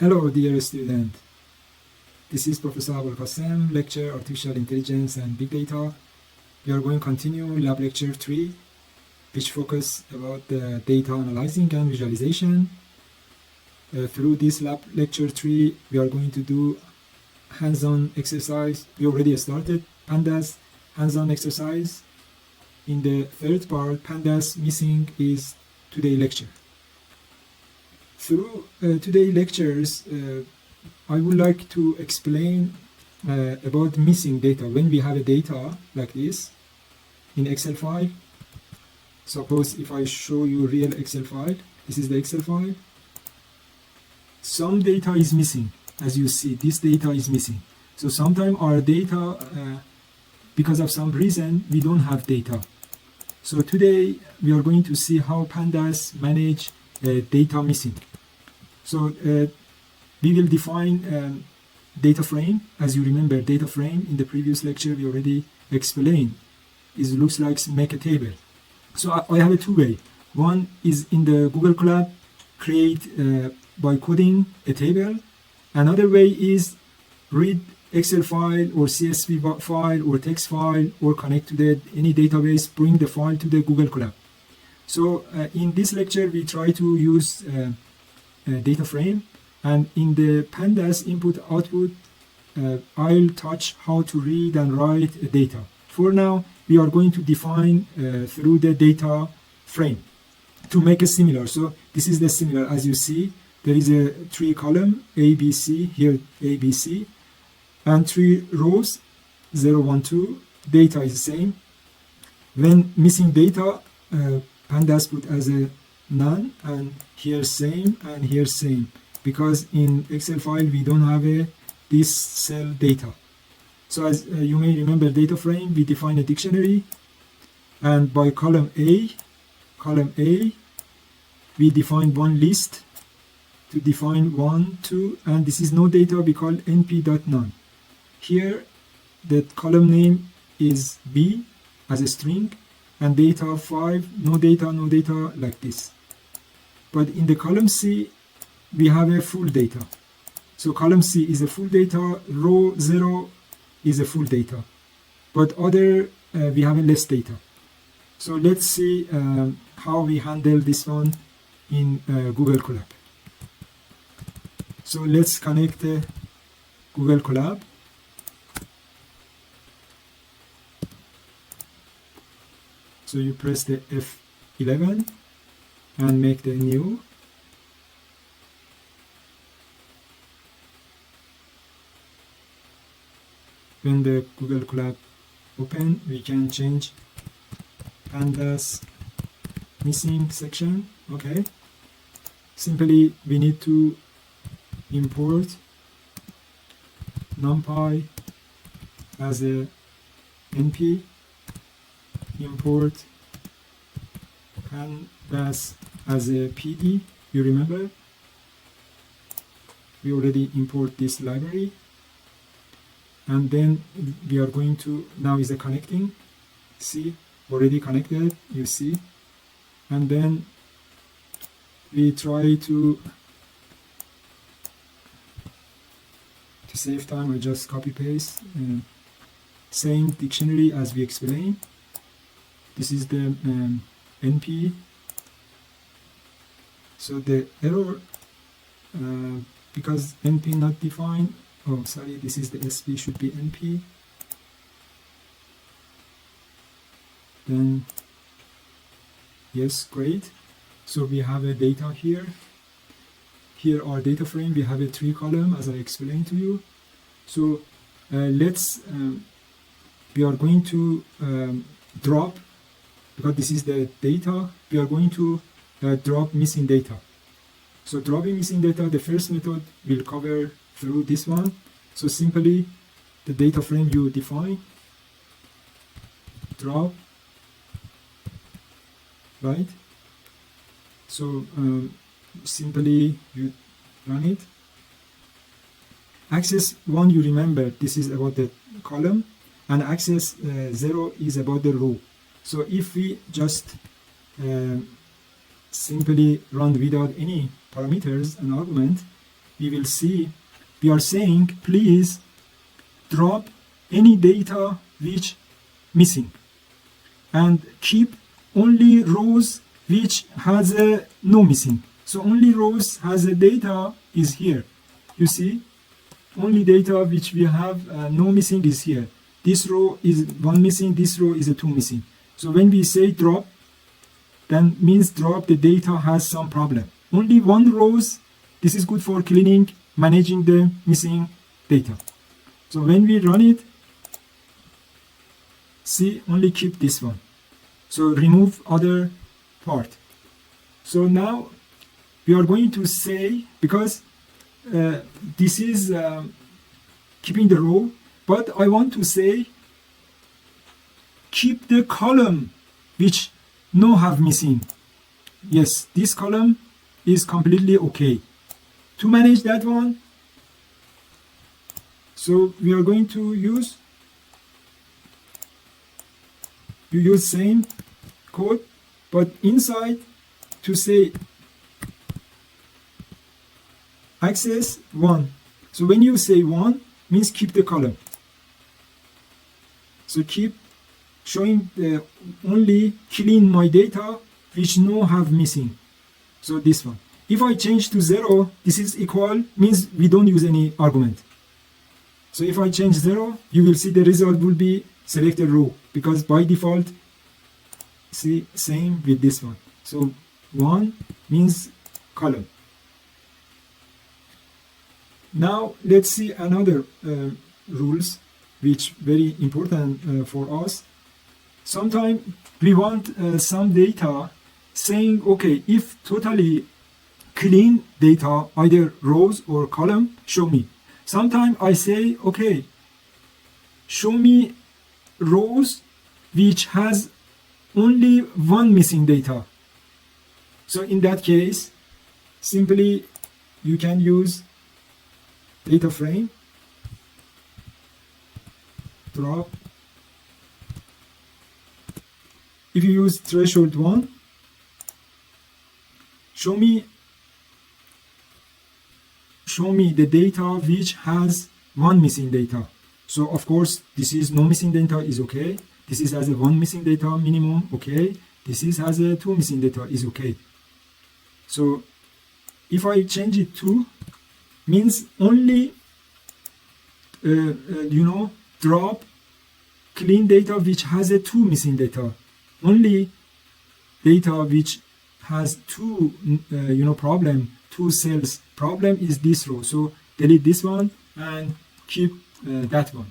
Hello dear student, this is Professor Abul Qasim, lecture Artificial Intelligence and Big Data. We are going to continue LABLect3, which focus about the data analyzing and visualization. Through this LABLect3, we are going to do hands-on exercise. We already started pandas hands-on exercise. In the third part, pandas missing is today's lecture. Through today's lectures, I would like to explain about missing data. When we have a data like this in Excel file, suppose if I show you real Excel file, this is the Excel file. Some data is missing. As you see, this data is missing. So sometimes our data, because of some reason, we don't have data. So today we are going to see how pandas manage data missing. So we will define data frame. As you remember, data frame in the previous lecture we already explained. It looks like make a table. So I have a two-way. One is in the Google Colab, create by coding a table. Another way is read Excel file or CSV file or text file or connect to any database, bring the file to the Google Colab. So in this lecture we try to use data frame, and in the pandas input output I'll touch how to read and write data. For now we are going to define through the data frame to make it similar. So this is the similar. As you see, there is a 3 column A, B, C, here A, B, C, and 3 rows 0, 1, 2. Data is the same. When missing data, pandas put as a none, and here same and here same, because in Excel file we don't have this cell data. So as you may remember, data frame, we define a dictionary, and by column A we define one list to define 1, 2, and this is no data, we call np.none. Here the column name is B as a string, and data 5, no data, like this. But in the column C we have a full data. So column C is a full data, row 0 is a full data, but other we have a less data. So let's see how we handle this one in Google Colab. So let's connect Google Colab. So you press the F11 and make the new. When the Google Colab open, we can change pandas missing section. Okay. Simply we need to import numpy as a np, import pandas as a pd. You remember we already import this library, and then we are going to, now is the connecting, see, already connected, you see, and then we try to save time, I just copy paste same dictionary as we explained. This is the np. So the error, because np not defined, oh sorry, this is the sp, should be np. Then yes, great. So we have a data here. Here our data frame, we have a 3 column as I explained to you. So let's we are going to drop, because this is the data, we are going to drop missing data. So dropping missing data, the first method will cover through this one. So simply the data frame you define, drop, right? So simply you run it. Access 1, you remember this is about the column, and access 0 is about the row. So if we just simply run without any parameters and argument, we will see, we are saying please drop any data which missing and keep only rows which has a no missing. So only rows has a data is here. You see, only data which we have no missing is here. This row is one missing, this row is a two missing. So when we say drop, then means drop the data has some problem. Only one rows, this is good for cleaning, managing the missing data. So when we run it, see, only keep this one. So remove other part. So now we are going to say, because this is keeping the row, but I want to say keep the column which no have missing. Yes, this column is completely okay. To manage that one, so we are going to use same code, but inside to say access 1. So when you say 1 means keep the column. So keep showing the only clean my data which no have missing. So this one. If I change to 0, this is equal means we don't use any argument. So if I change 0, you will see the result will be selected row, because by default, see, same with this one. So 1 means column. Now let's see another rules which very important for us. Sometimes we want some data saying, okay, if totally clean data, either rows or column, show me. Sometimes I say, okay, show me rows which has only one missing data. So in that case, simply you can use data frame, drop. If you use threshold 1, show me the data which has one missing data. So of course this is no missing data is okay. This is has a one missing data minimum, okay. This is has a two missing data is okay. So if I change it to means only drop clean data which has a two missing data. Only data which has two problem, two cells problem is this row. So delete this one and keep that one.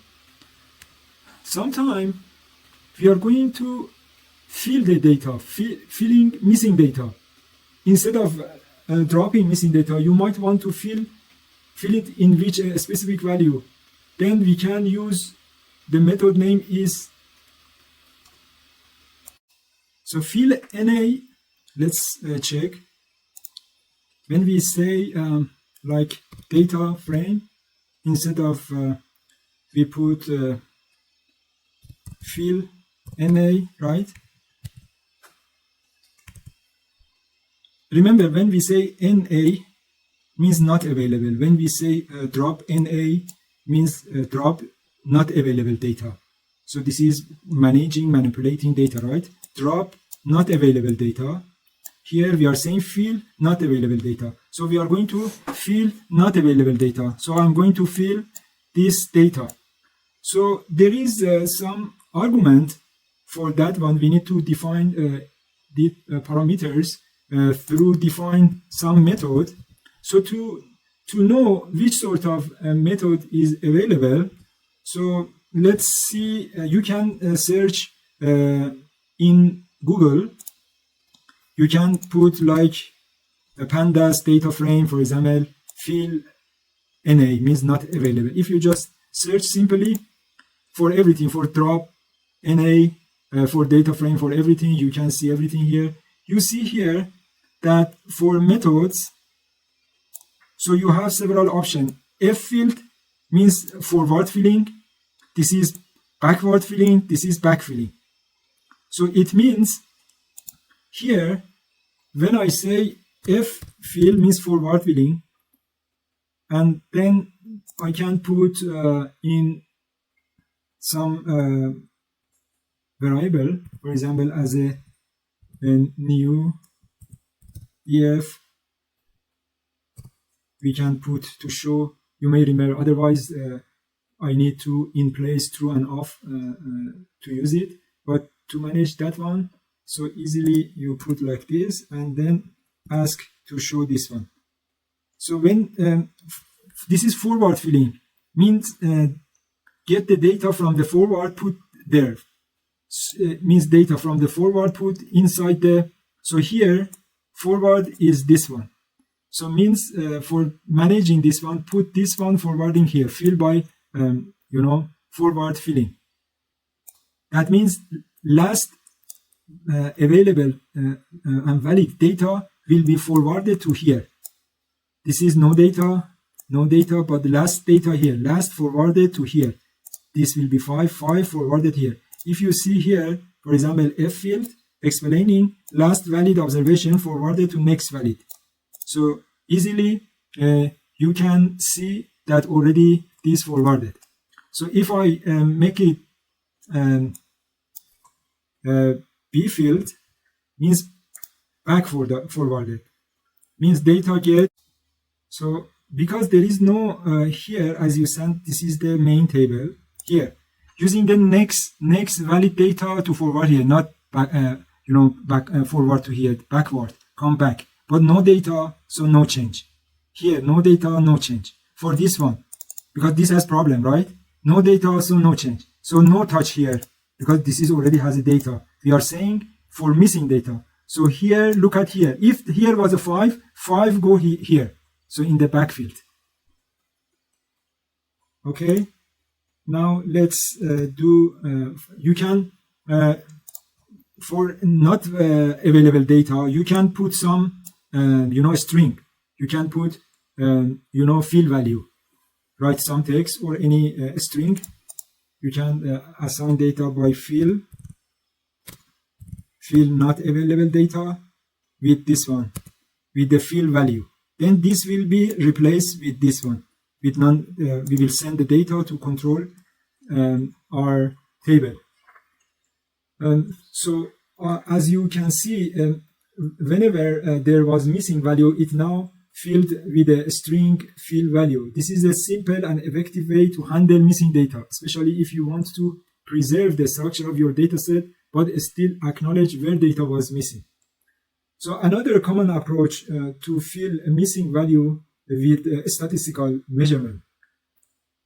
Sometime we are going to fill the data, filling missing data. Instead of dropping missing data, you might want to fill it in which specific value. Then we can use the method name is, so fill NA. Let's check. When we say like data frame, instead of we put fill NA, right? Remember, when we say NA means not available. When we say drop NA means drop not available data. So this is manipulating data, right? Drop not available data. Here we are saying fill not available data. So we are going to fill not available data. So I'm going to fill this data. So there is some argument for that one. We need to define the parameters through define some method. So to know which sort of method is available, so let's see, you can search in Google. You can put like a pandas data frame, for example, fill NA means not available. If you just search simply for everything, for drop NA, for data frame, for everything, you can see everything here. You see here that for methods, so you have several options. F filled means forward filling. This is backward filling. This is back filling. So it means here, when I say F fill means forward filling, and then I can put in some variable, for example, as a new if we can put to show. You may remember, otherwise I need to in place true and off to use it, but to manage that one so easily you put like this and then ask to show this one. So when this is forward filling, means get the data from the forward, put there. Means data from the forward, put inside the, so here forward is this one. So means for managing this one, put this one forwarding here, fill by forward filling. That means last available and valid data will be forwarded to here. This is no data, but the last data here, last forwarded to here. This will be 5 forwarded here. If you see here, for example, F field explaining last valid observation forwarded to next valid. So easily you can see that already this forwarded. So if I make it B field, means back forwarded, means data get. So because there is no here, as you sent, this is the main table here, using the next valid data to forward here, not back, forward to here, backward, come back, but no data, so no change. Here, no data, no change. For this one, because this has problem, right? No data, so no change. So no touch here, because this is already has a data. We are saying for missing data. So here, look at here. If here was a 5 go here. So in the backfield. Okay. Now let's do, you can, for not available data, you can put some, string. You can put, fill value. Write some text or any string. You can assign data by fill not available data with this one, with the fill value. Then this will be replaced with this one. With none, we will send the data to control our table. So as you can see, whenever there was missing value, it now filled with a string fill value. This is a simple and effective way to handle missing data, especially if you want to preserve the structure of your dataset, but still acknowledge where data was missing. So another common approach to fill a missing value with statistical measurement,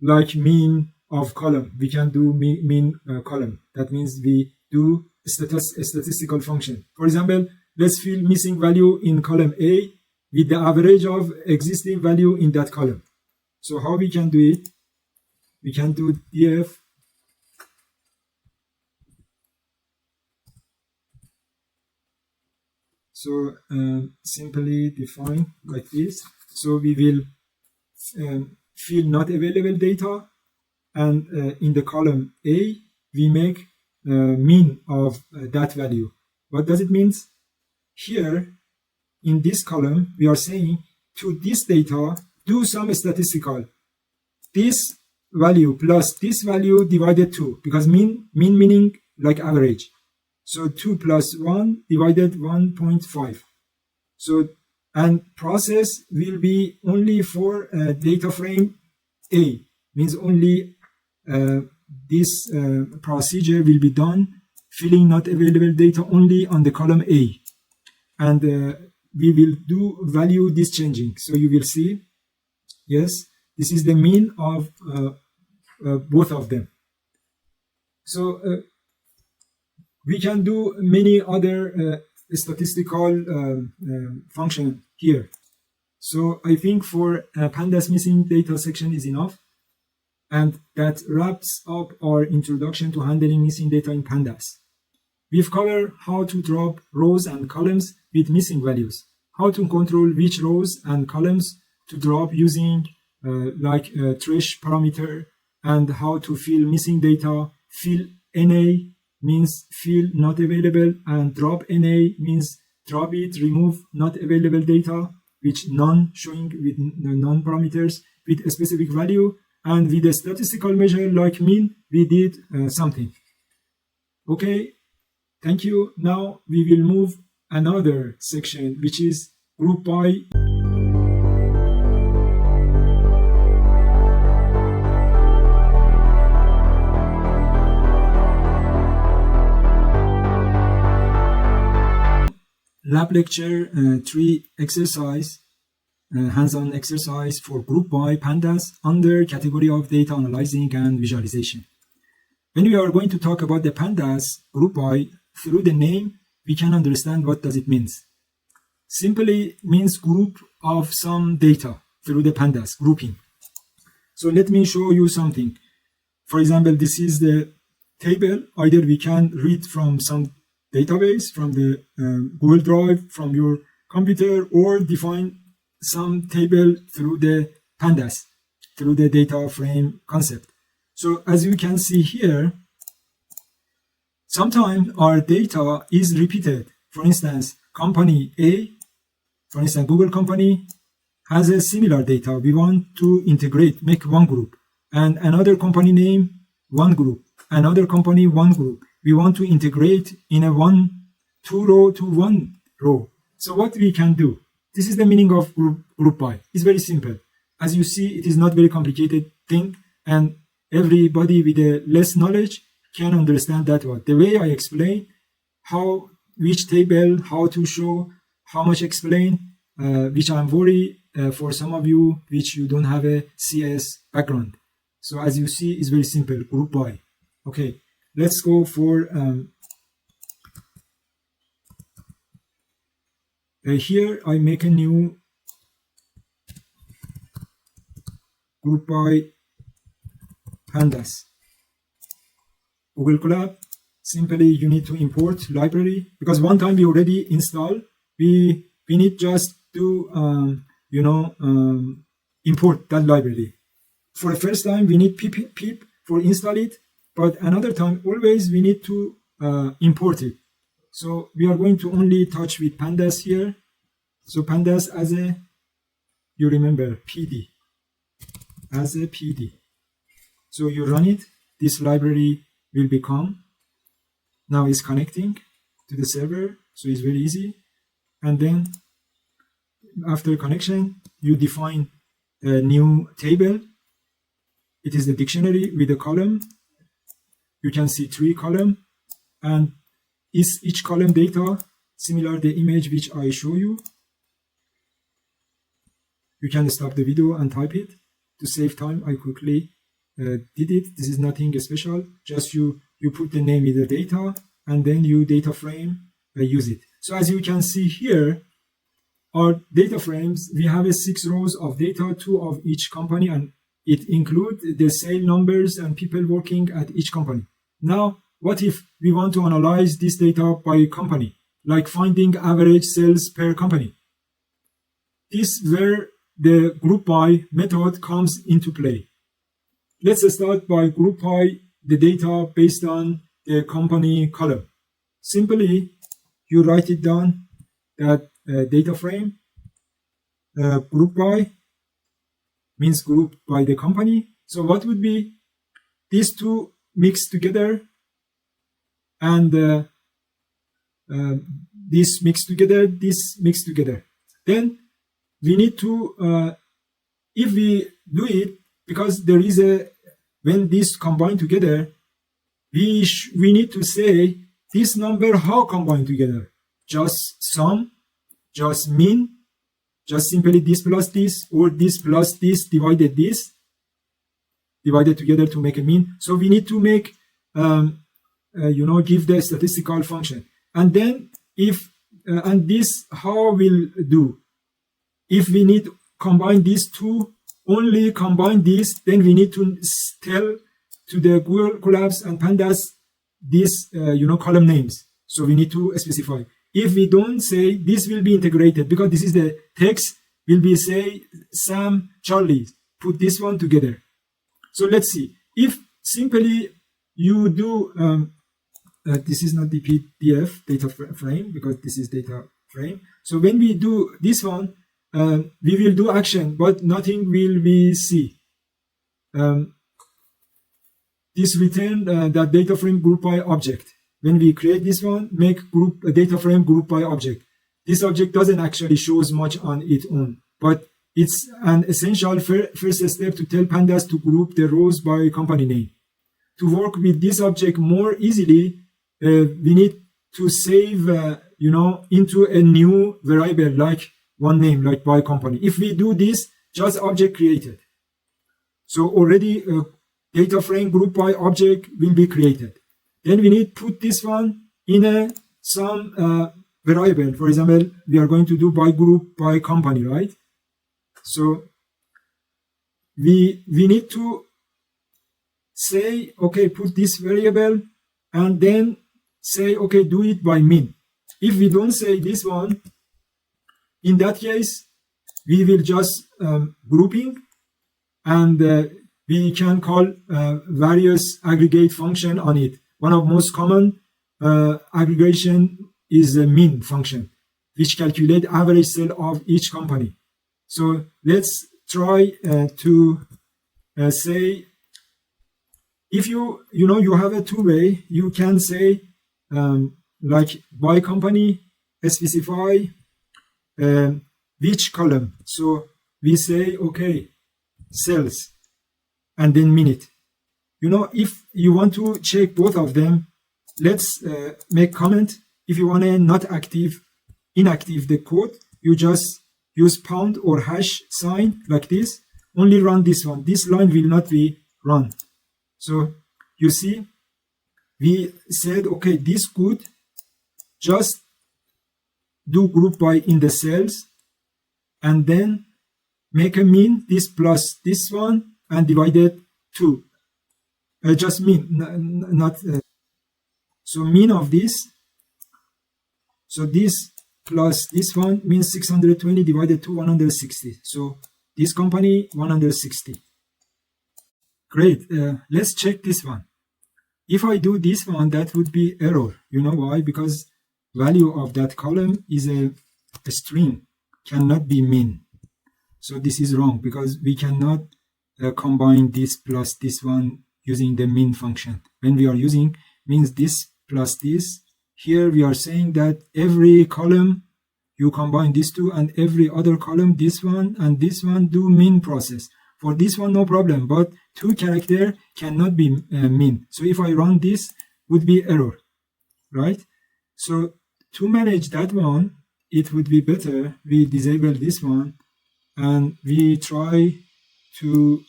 like mean of column. We can do mean column. That means we do a statistical function. For example, let's fill missing value in column A with the average of existing value in that column. So how we can do it? We can do df so simply define like this. So we will fill not available data, and in the column A we make mean of that value. What does it mean? Here in this column we are saying to this data do some statistical, this value plus this value divided 2, because mean meaning like average. So 2 plus 1 divided 1.5. So, and process will be only for data frame A, means only this procedure will be done, filling not available data only on the column A. And we will do value this changing. So you will see, yes, this is the mean of both of them. So we can do many other statistical function here. So I think for pandas missing data section is enough. And that wraps up our introduction to handling missing data in pandas. We've covered how to drop rows and columns with missing values, how to control which rows and columns to drop using thresh parameter, and how to fill missing data. Fill NA means fill not available, and drop NA means drop it, remove not available data, which none showing with non parameters. with a specific value, and with a statistical measure like mean, we did something. Okay, thank you. Now we will move another section, which is GroupBy. LABLect3 exercise, hands-on exercise for GroupBy pandas under category of data analyzing and visualization. When we are going to talk about the pandas GroupBy, through the name, we can understand what does it means. Simply means group of some data through the pandas, grouping. So let me show you something. For example, this is the table. Either we can read from some database, from the Google Drive, from your computer, or define some table through the pandas, through the data frame concept. So as you can see here, sometimes our data is repeated. For instance, company A, for instance, Google company has a similar data. We want to integrate, make one group, and another company name, one group, another company, one group. We want to integrate in a two row to one row. So what we can do? This is the meaning of GroupBy. It's very simple. As you see, it is not very complicated thing, and everybody with a less knowledge can understand that one. The way I explain how, which table, how to show, how much explain, which I'm worried for some of you which you don't have a CS background. So as you see, it's very simple, GroupBy. Okay, let's go for here I make a new GroupBy pandas. Google Colab. Simply you need to import library, because one time we already installed. We need just to import that library. For the first time we need pip for install it, but another time always we need to import it. So we are going to only touch with pandas here. So pandas as a, you remember, PD, as a PD. So you run it, this library will become, now it's connecting to the server, so it's very easy. And then after connection, you define a new table. It is the dictionary with a column. You can see 3 columns, and is each column data similar the image which I show you. You can stop the video and type it. To save time, I quickly did it. This is nothing special. Just you put the name in the data, and then you data frame use it. So as you can see here, our data frames, we have 6 rows of data, 2 of each company, and it includes the sale numbers and people working at each company. Now, what if we want to analyze this data by company, like finding average sales per company? This is where the GroupBy method comes into play. Let's start by GroupBy the data based on the company column. Simply, you write it down that data frame, GroupBy means group by the company. So what would be these two mixed together, and this mixed together, this mixed together. Then we need to, if we do it, because there is a, when this combine together, we need to say this number how combine together. Just sum, just mean, just simply this plus this, or this plus this divided together to make a mean. So we need to make, give the statistical function. And then if, and this how we'll do. If we need to combine these two, only combine this, then we need to tell to the Google Colabs and Pandas these, column names. So we need to specify. If we don't say this will be integrated, because this is the text, will be say Sam, Charlie, put this one together. So let's see. If simply you do, this is not the PDF data frame, because this is data frame. So when we do this one, we will do action, but nothing will we see. This return that data frame GroupBy object. When we create this one, make data frame GroupBy object. This object doesn't actually shows much on its own, but it's an essential first step to tell pandas to group the rows by company name. To work with this object more easily, we need to save, into a new variable like one name, like by company. If we do this, just object created. So already a data frame GroupBy object will be created. Then we need to put this one in some variable. For example, we are going to do by group, by company, right? So we need to say, okay, put this variable, and then say, okay, do it by min. If we don't say this one, in that case, we will just grouping, and we can call various aggregate function on it. One of most common aggregation is the min function, which calculate average sale of each company. So let's try to say, if you have a two-way, you can say like by company, specify which column. So we say, okay, sales, and then minute. If you want to check both of them, let's make comment. If you want to not inactive the code, you just use pound or hash sign like this. Only run this one. This line will not be run. So you see, we said, okay, this could just do GroupBy in the cells, and then make a min, this plus this one, and divided 2. Just min, not so min of this. So this plus this one means 620 divided to 160. So this company 160. Great. Let's check this one. If I do this one, that would be error. You know why? Because value of that column is a string, cannot be min. So this is wrong, because we cannot combine this plus this one using the min function. When we are using means this plus this, here we are saying that every column you combine these two, and every other column, this one and this one, do min process. For this one, no problem, but 2 character cannot be min. So if I run this, would be error, right? So to manage that one, it would be better we disable this one, and we try to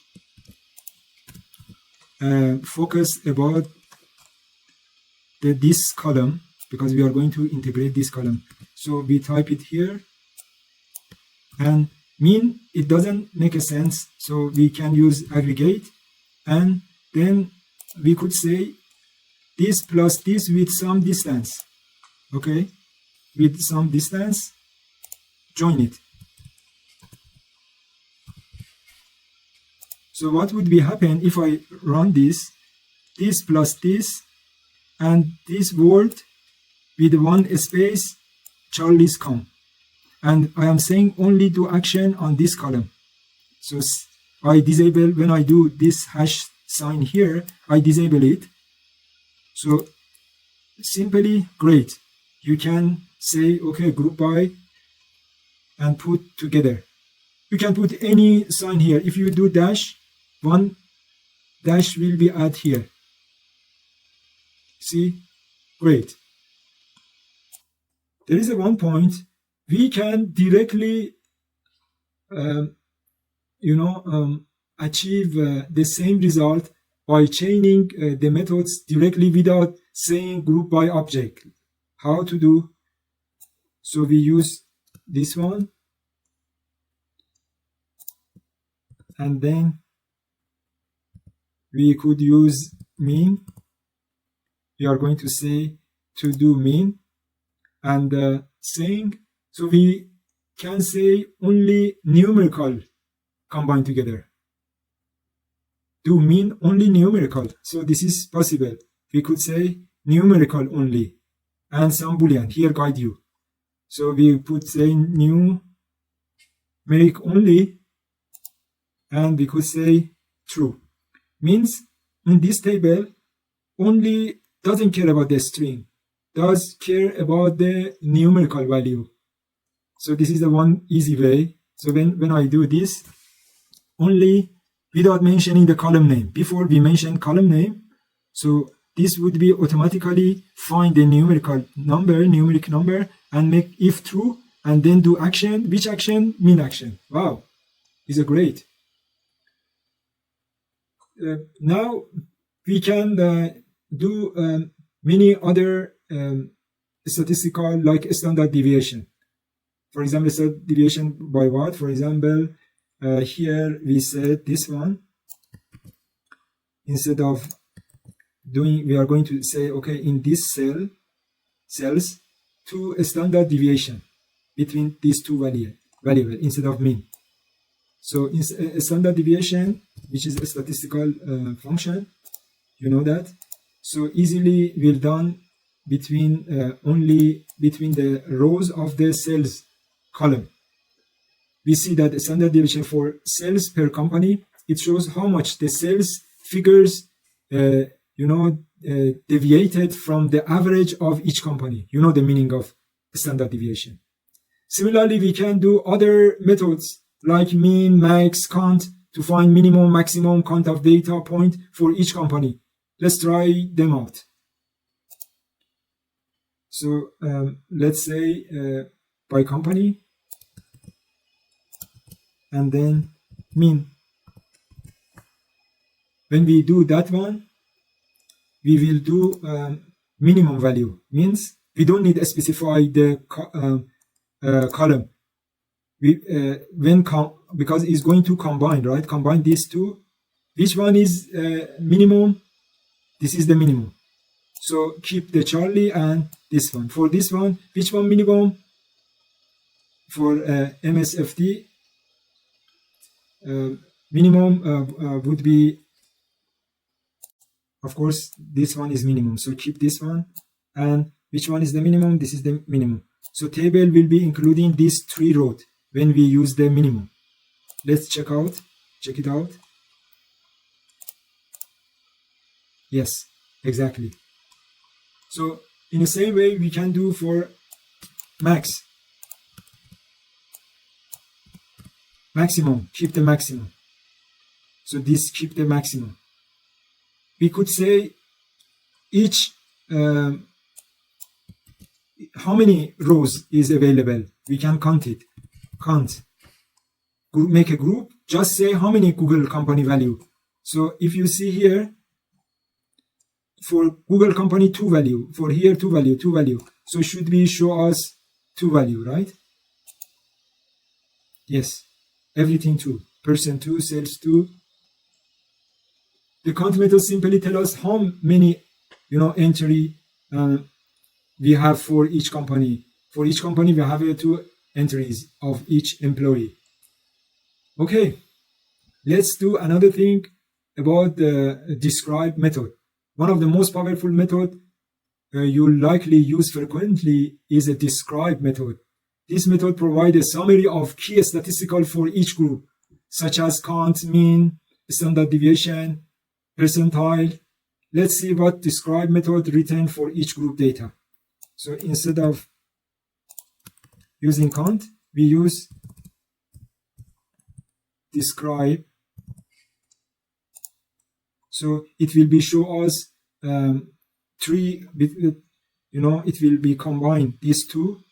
focus about this column, because we are going to integrate this column. So we type it here, and min, it doesn't make a sense, so we can use aggregate, and then we could say this plus this with some distance. Okay, with some distance, join it. So what would be happen if I run this plus this, and this word with one space, Charlie's come, and I am saying only do action on this column. So I disable, when I do this hash sign here, I disable it. So simply, great. You can say, okay, GroupBy, and put together. You can put any sign here. If you do dash, one dash will be add here. See, great. There is a one point, we can directly, achieve the same result by chaining the methods directly without saying GroupBy object. How to do? So we use this one, and then we could use min. We are going to say to do min, and saying, so we can say only numerical combined together. Do min only numerical. So this is possible. We could say numerical only, and some boolean here guide you. So we put say new make only, and we could say true. Means in this table, only doesn't care about the string, does care about the numerical value. So this is the one easy way. So when I do this, only without mentioning the column name. Before we mentioned column name, so this would be automatically find the numeric number, and make if true, and then do action. Which action? Min action. Wow, is a great. Now we can do many other statistical, like standard deviation. For example, standard deviation by what? For example, here we said this one. Instead of doing, we are going to say, okay, in this cells, to a standard deviation between these two variable instead of mean. So in a standard deviation, which is a statistical function, you know that. So easily we're done between only between the rows of the cells column. We see that the standard deviation for cells per company, it shows how much the sales figures deviated from the average of each company. You know the meaning of standard deviation. Similarly, we can do other methods like mean, max, count to find minimum, maximum count of data point for each company. Let's try them out. So let's say by company, and then mean. When we do that one, we will do minimum value. Means we don't need to specify the column. Because it's going to combine, right? Combine these two. Which one is minimum? This is the minimum. So keep the Charlie and this one. For this one, which one minimum? For MSFD, minimum would be, of course, this one is minimum. So keep this one. And which one is the minimum? This is the minimum. So table will be including these three rows when we use the minimum. Let's check it out. Yes, exactly. So in the same way, we can do for max. Maximum, keep the maximum. So this keep the maximum. We could say each, how many rows is available? We can count it. Count. Make a group. Just say how many Google company value. So if you see here, for Google company 2 value, for here 2 value, 2 value. So should we show us 2 value, right? Yes, everything 2. Person 2, sales 2. The count method simply tell us how many, entry we have for each company. For each company, we have 2 entries of each employee. Okay, let's do another thing about the describe method. One of the most powerful method you'll likely use frequently is a describe method. This method provides a summary of key statistics for each group, such as count, mean, standard deviation, percentile. Let's see what describe method return for each group data. So instead of using count, we use describe. So it will be show us 3, it will be combined these 2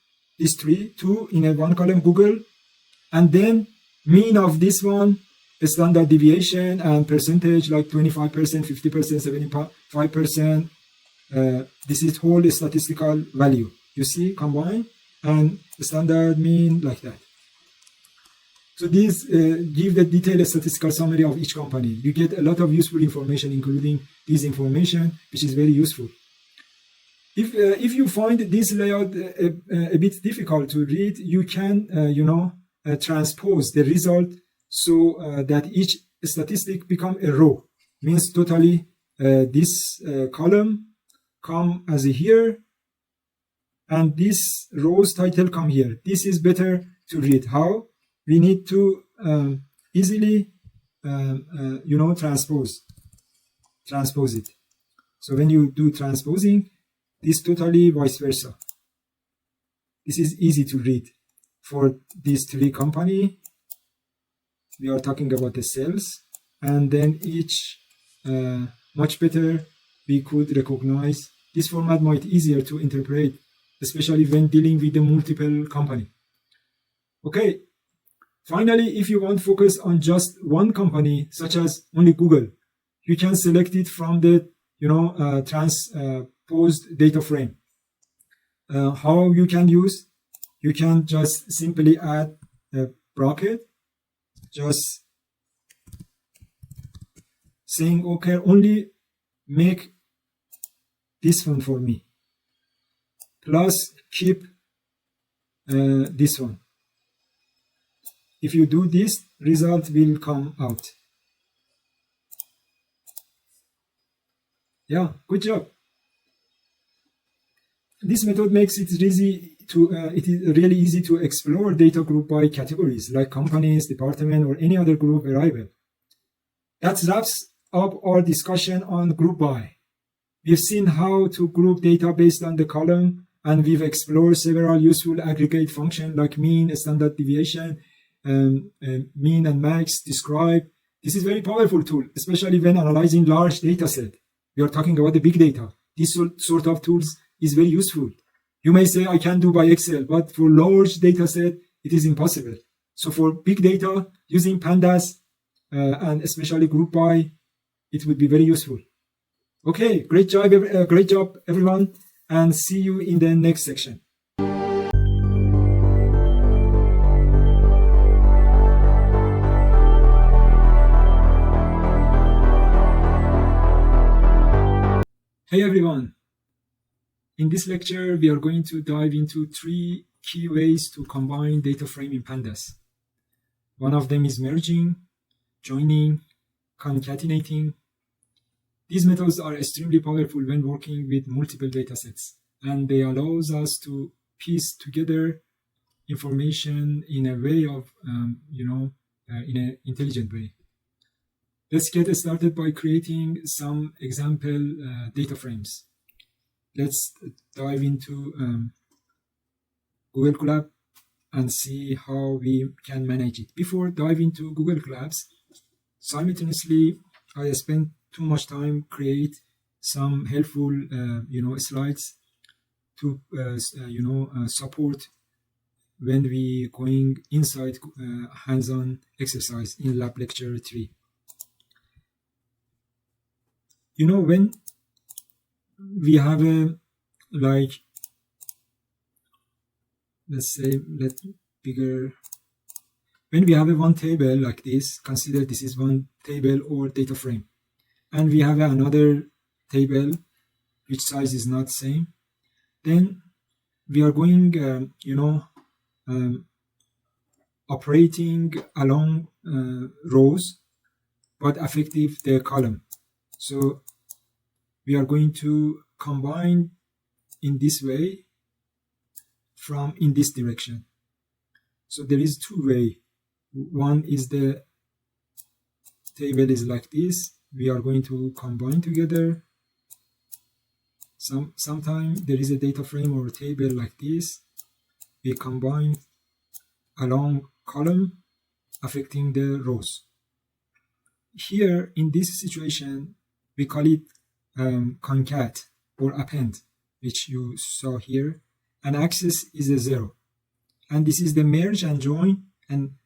in a one column Google, and then mean of this one, a standard deviation and percentage like 25%, 50%, 75%. This is whole statistical value. You see, combine and standard mean like that. So these give the detailed statistical summary of each company. You get a lot of useful information, including this information, which is very useful. If you find this layout a bit difficult to read, you can transpose the result so that each statistic become a row. Means totally this column come as here, and this row's title come here. This is better to read. How? we need to easily transpose it. So when you do transposing, this totally vice versa. This is easy to read. For these three company, we are talking about the cells, and then each much better we could recognize. This format might easier to interpret, especially when dealing with the multiple company. Okay, finally, if you want to focus on just one company, such as only Google, you can select it from the transposed data frame. How you can use? You can just simply add a bracket, just saying, okay, only make this one for me, plus keep this one. If you do this, result will come out. Yeah, good job. This method makes it easy to it is really easy to explore data group by categories like companies, department, or any other group variable. That wraps up our discussion on GroupBy. We've seen how to group data based on the column, and we've explored several useful aggregate functions like mean, standard deviation, mean and max, describe. This is a very powerful tool, especially when analyzing large data set. We are talking about the big data. This sort of tools is very useful. You may say I can do by Excel, but for large data set, it is impossible. So for big data, using pandas and especially GroupBy, it would be very useful. Okay, great job everyone, and see you in the next section. Hey everyone. In this lecture, we are going to dive into 3 key ways to combine data frame in pandas. One of them is merging, joining, concatenating. These methods are extremely powerful when working with multiple datasets, and they allows us to piece together information in a way of, in an intelligent way. Let's get started by creating some example data frames. Let's dive into Google Colab and see how we can manage it. Before diving into Google Colabs, simultaneously, I spent too much time create some helpful, slides to, support when we going inside hands-on exercise in LABLect3. When we have a, when we have a one table like this, consider this is one table or data frame, and we have another table which size is not same, then we are going, operating along rows, but affecting the column. So we are going to combine in this way from in this direction. So there is 2 ways. One is the table is like this. We are going to combine together. Sometimes there is a data frame or a table like this. We combine along column affecting the rows. Here in this situation, we call it concat or append, which you saw here, and axis is a 0, and this is the merge and join, and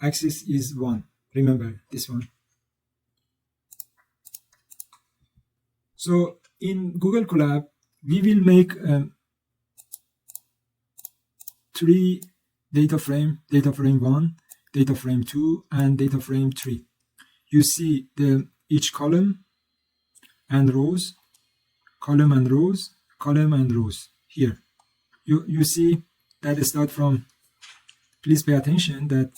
axis is 1. Remember this one. So in Google Colab, we will make 3 data frame 1, data frame 2, and data frame 3. You see each column and rows, column and rows, column and rows. Here you see that start from, please pay attention that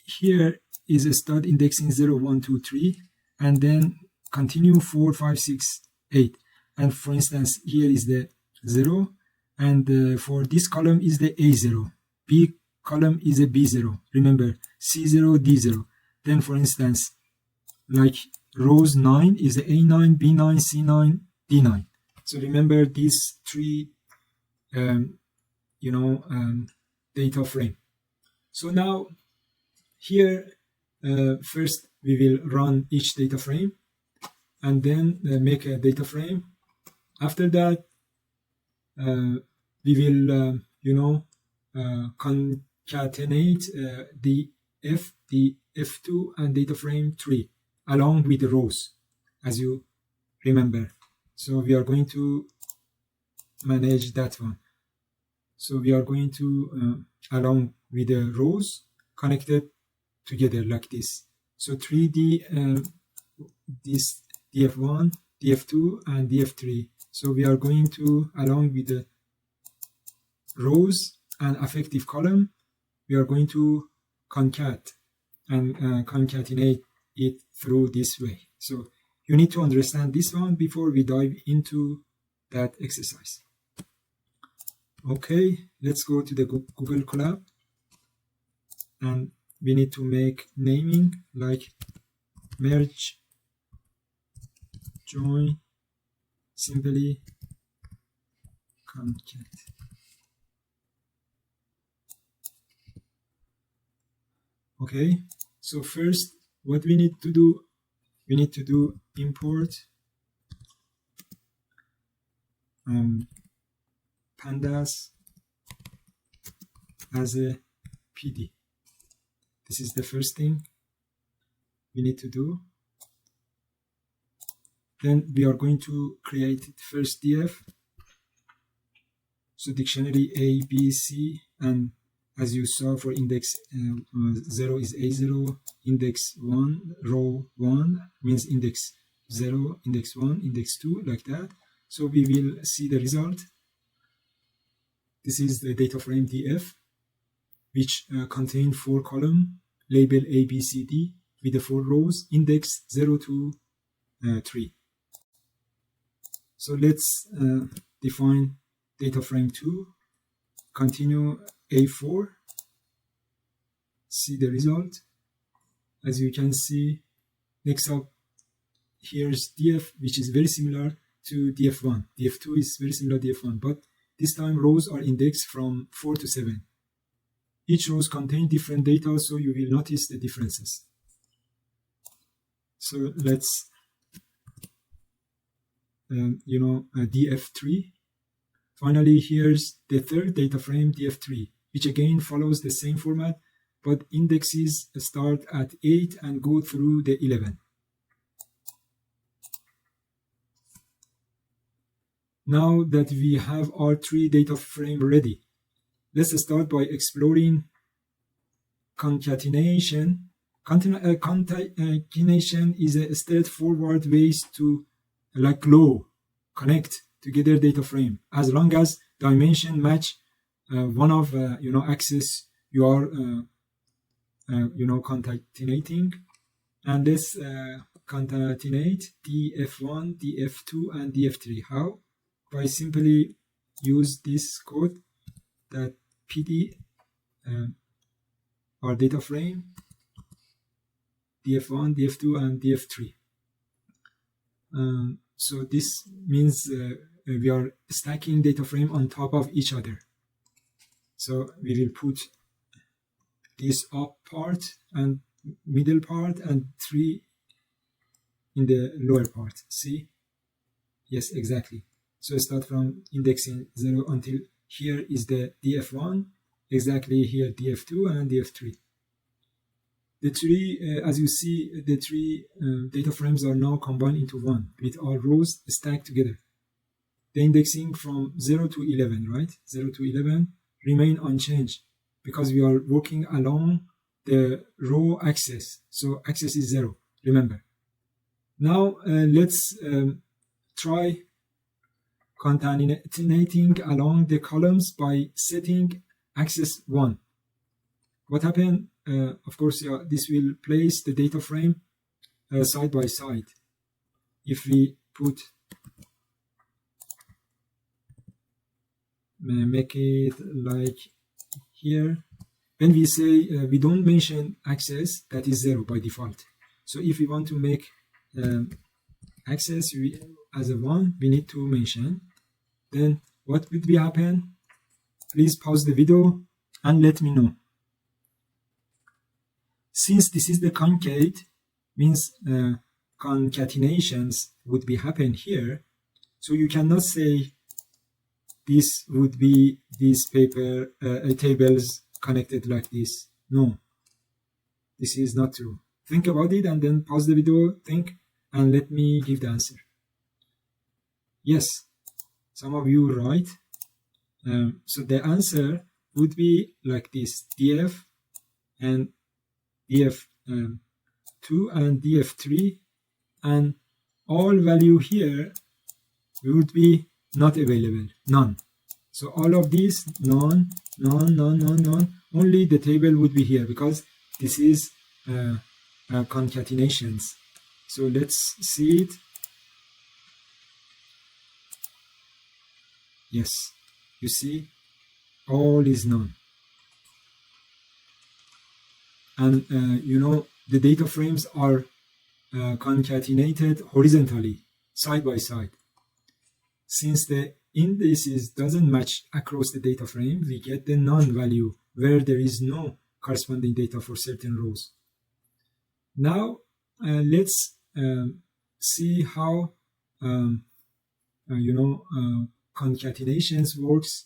here is a start indexing 0, 1, 2, 3, and then continue 4, 5, 6, 8. And for instance, here is the 0, and for this column is the A0, B column is a B0, remember C0, D0. Then for instance, like rows 9 is a A9, B9, C9, D9. So remember these three data frame. So now here first we will run each data frame and then make a data frame. After that we will concatenate the F2 and data frame 3 along with the rows, as you remember. So we are going to manage that one. So we are going to along with the rows connected together like this. So 3D this df1, df2 and df3. So we are going to along with the rows and affective column, we are going to concat and concatenate it through this way. So you need to understand this one before we dive into that exercise. Okay, let's go to the Google Colab, and we need to make naming like merge, join, simply concat. Okay, so first what we need to do, we need to do import pandas as a PD. This is the first thing we need to do. Then we are going to create first df. So dictionary A, B, C, and as you saw for index 0 is A0, index 1, row 1 means index 0, index 1, index 2, like that. So we will see the result. This is the data frame df, which contain 4 columns, label A, B, C, D, with the 4 rows, index 0 to 3. So let's define data frame 2, continue A4, see the result. As you can see, next up here's df, which is very similar to df1. df2 is very similar to df1, but this time rows are indexed from 4 to 7. Each rows contain different data, so you will notice the differences. So let's df3. Finally, here's the third data frame, df3, which again follows the same format, but indexes start at 8 and go through the 11. Now that we have our 3 data frame ready, let's start by exploring concatenation. Concatenation is a straightforward way to, like glue, connect together data frame, as long as dimension match one of axis you are concatenating. And let's concatenate df1, df2 and df3. How? By simply use this code that PD our data frame df1, df2 and df3. So this means we are stacking data frame on top of each other. So we will put this up part and middle part and 3 in the lower part. See? Yes, exactly. So start from indexing 0 until here is the df1, exactly here df2 and df3. The 3, as you see, the 3 data frames are now combined into one with all rows stacked together. The indexing from 0 to 11, right? 0 to 11 remain unchanged because we are working along the row axis. So axis is 0, remember. Now let's try concatenating along the columns by setting axis 1. What happened? Of course, this will place the data frame side by side. If we put make it like here. When we say we don't mention access, that is 0 by default. So if we want to make access as a 1, we need to mention. Then what would be happen? Please pause the video and let me know. Since this is the concate, means concatenations would be happen here. So you cannot say this would be this paper tables connected like this. No, this is not true. Think about it and then pause the video, think, and let me give the answer. Yes, some of you right. So the answer would be like this: df and df2 and df3, and all value here would be not available, none. So all of these none, only the table would be here because this is concatenations. So let's see it. Yes, you see, all is none. And you know, the data frames are concatenated horizontally, side by side. Since the indices doesn't match across the data frame, we get the none value where there is no corresponding data for certain rows. Now let's see how concatenations works.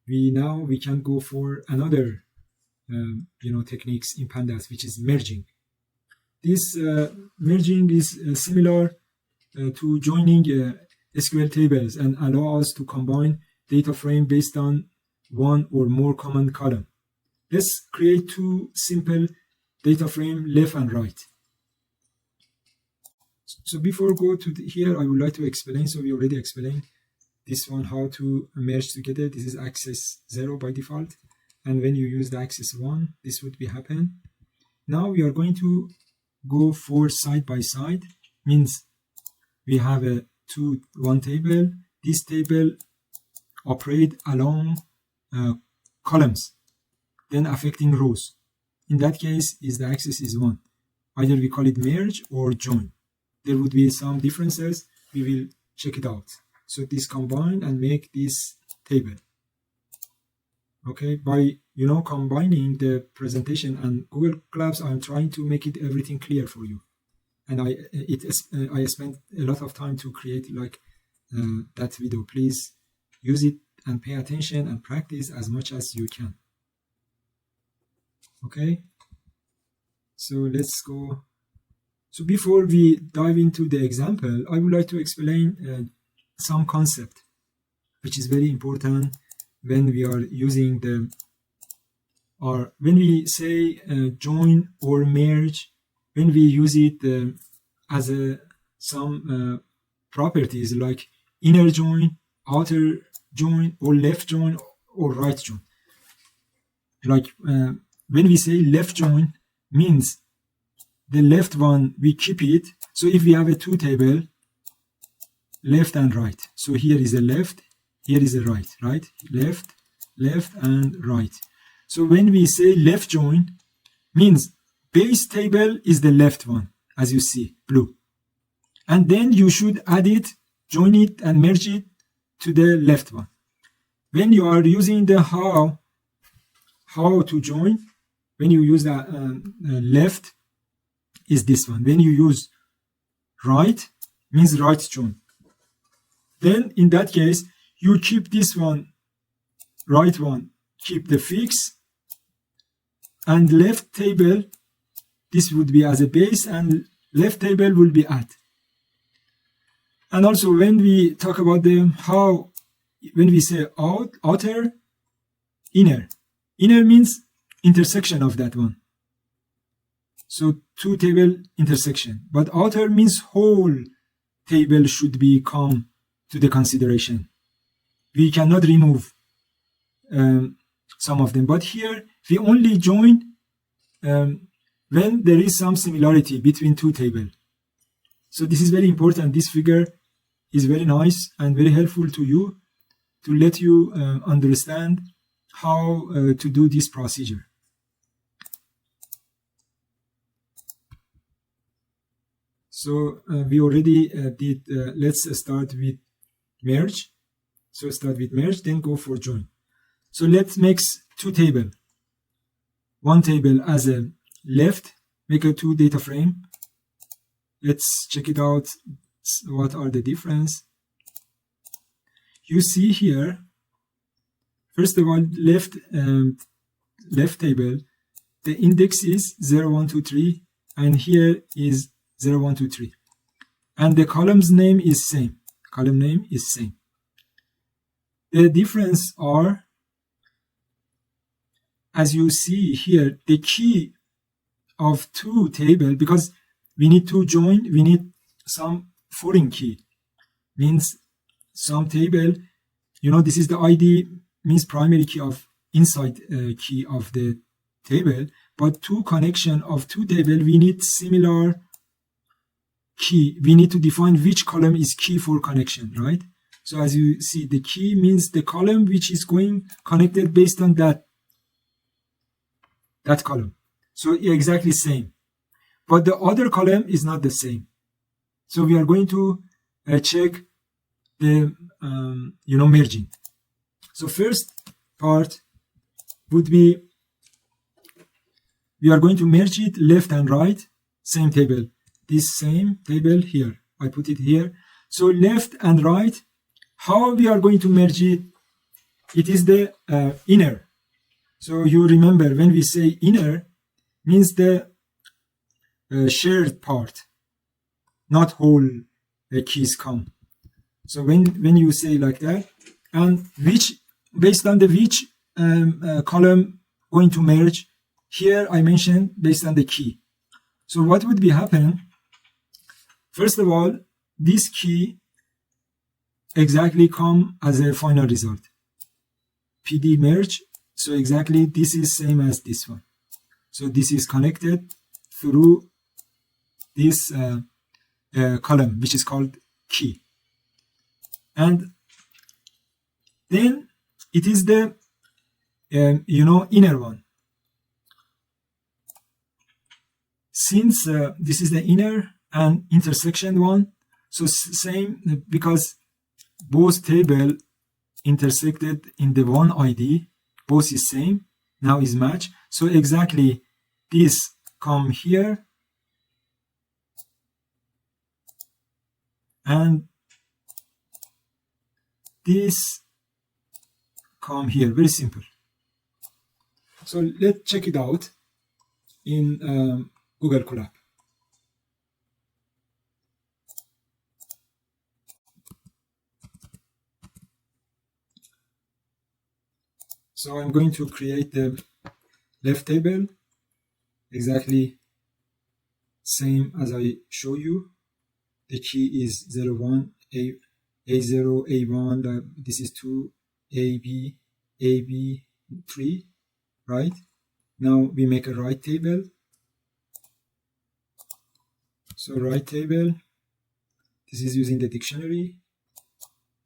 We can go for another techniques in pandas, which is merging. This merging is similar to joining SQL tables and allow us to combine data frame based on one or more common column. Let's create two simple data frame, left and right. So before go to here, I would like to explain. So we already explained this one, how to merge together. This is access 0 by default, and when you use the access 1, this would be happen. Now we are going to go for side by side, means we have one table. This table operate along columns, then affecting rows. In that case, the access is 1. Either we call it merge or join. There would be some differences. We will check it out. So this combine and make this table. Okay, by combining the presentation and Google Claps, I'm trying to make it everything clear for you. And I spent a lot of time to create like that video. Please use it and pay attention and practice as much as you can. Okay, so let's go. So before we dive into the example, I would like to explain some concept which is very important when we are using when we say join or merge, when we use it as some properties like inner join, outer join, or left join, or right join. Like when we say left join, means the left one we keep it. So if we have a two table, left and right. So here is a left, here is a right, right? Left, and right. So when we say left join, means base table is the left one, as you see, blue. And then you should add it, join it, and merge it to the left one. When you are using the how to join, when you use the left, is this one. When you use right, means right join. Then in that case, you keep this one, right one, keep the fix, and left table, this would be as a base, and left table will be add. And also when we talk about the how, when we say outer, inner means intersection of that one. So two table intersection, but outer means whole table should be come to the consideration. We cannot remove some of them, but here we only join when there is some similarity between two tables. So this is very important. This figure is very nice and very helpful to you. to let you understand how to do this procedure. So we already did, let's start with merge. So start with merge, then go for join. So let's mix two tables. One table as a left, make a two data frame. Let's check it out. What are the difference? You see here, first of all, left table, the index is 0, 1, 2, 3, and here is 0, 1, 2, 3. And the column's name is same. Column name is same. The difference are, as you see here, the key of two table, because we need to join, we need some foreign key. Means some table, you know, this is the ID, means primary key of inside key of the table, but two connection of two table, we need similar key. We need to define which column is key for connection, right? So as you see, the key means the column which is going connected based on that column. So exactly same. But the other column is not the same. So we are going to check the merging. So first part would be, we are going to merge it left and right, same table. This same table here, I put it here. So left and right, how we are going to merge it? It is the inner. So you remember when we say inner, means the shared part, not whole keys come. So when you say like that, and which, based on the which column going to merge, here I mentioned based on the key. So what would be happen? First of all, this key exactly come as a final result. PD merge. So exactly this is same as this one. So this is connected through this column, which is called key. And then it is the inner one. Since this is the inner and intersection one, so same, because both table intersected in the one ID, both is same, now is match. So exactly this come here and this come here. Very simple. So let's check it out in Google Colab. So I'm going to create the left table, exactly same as I show you. The key is 01, A0, A1, this is 2, AB, AB, 3, right? Now we make a right table. So right table, this is using the dictionary.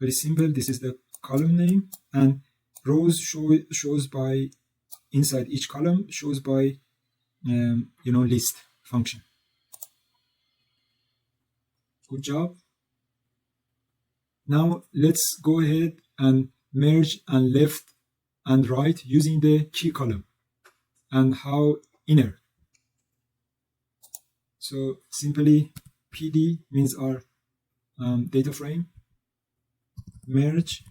Very simple, this is the column name, and rows shows by, inside each column shows by list function. Good job. Now let's go ahead and merge and left and right using the key column and how inner. So simply PD means our data frame, merge.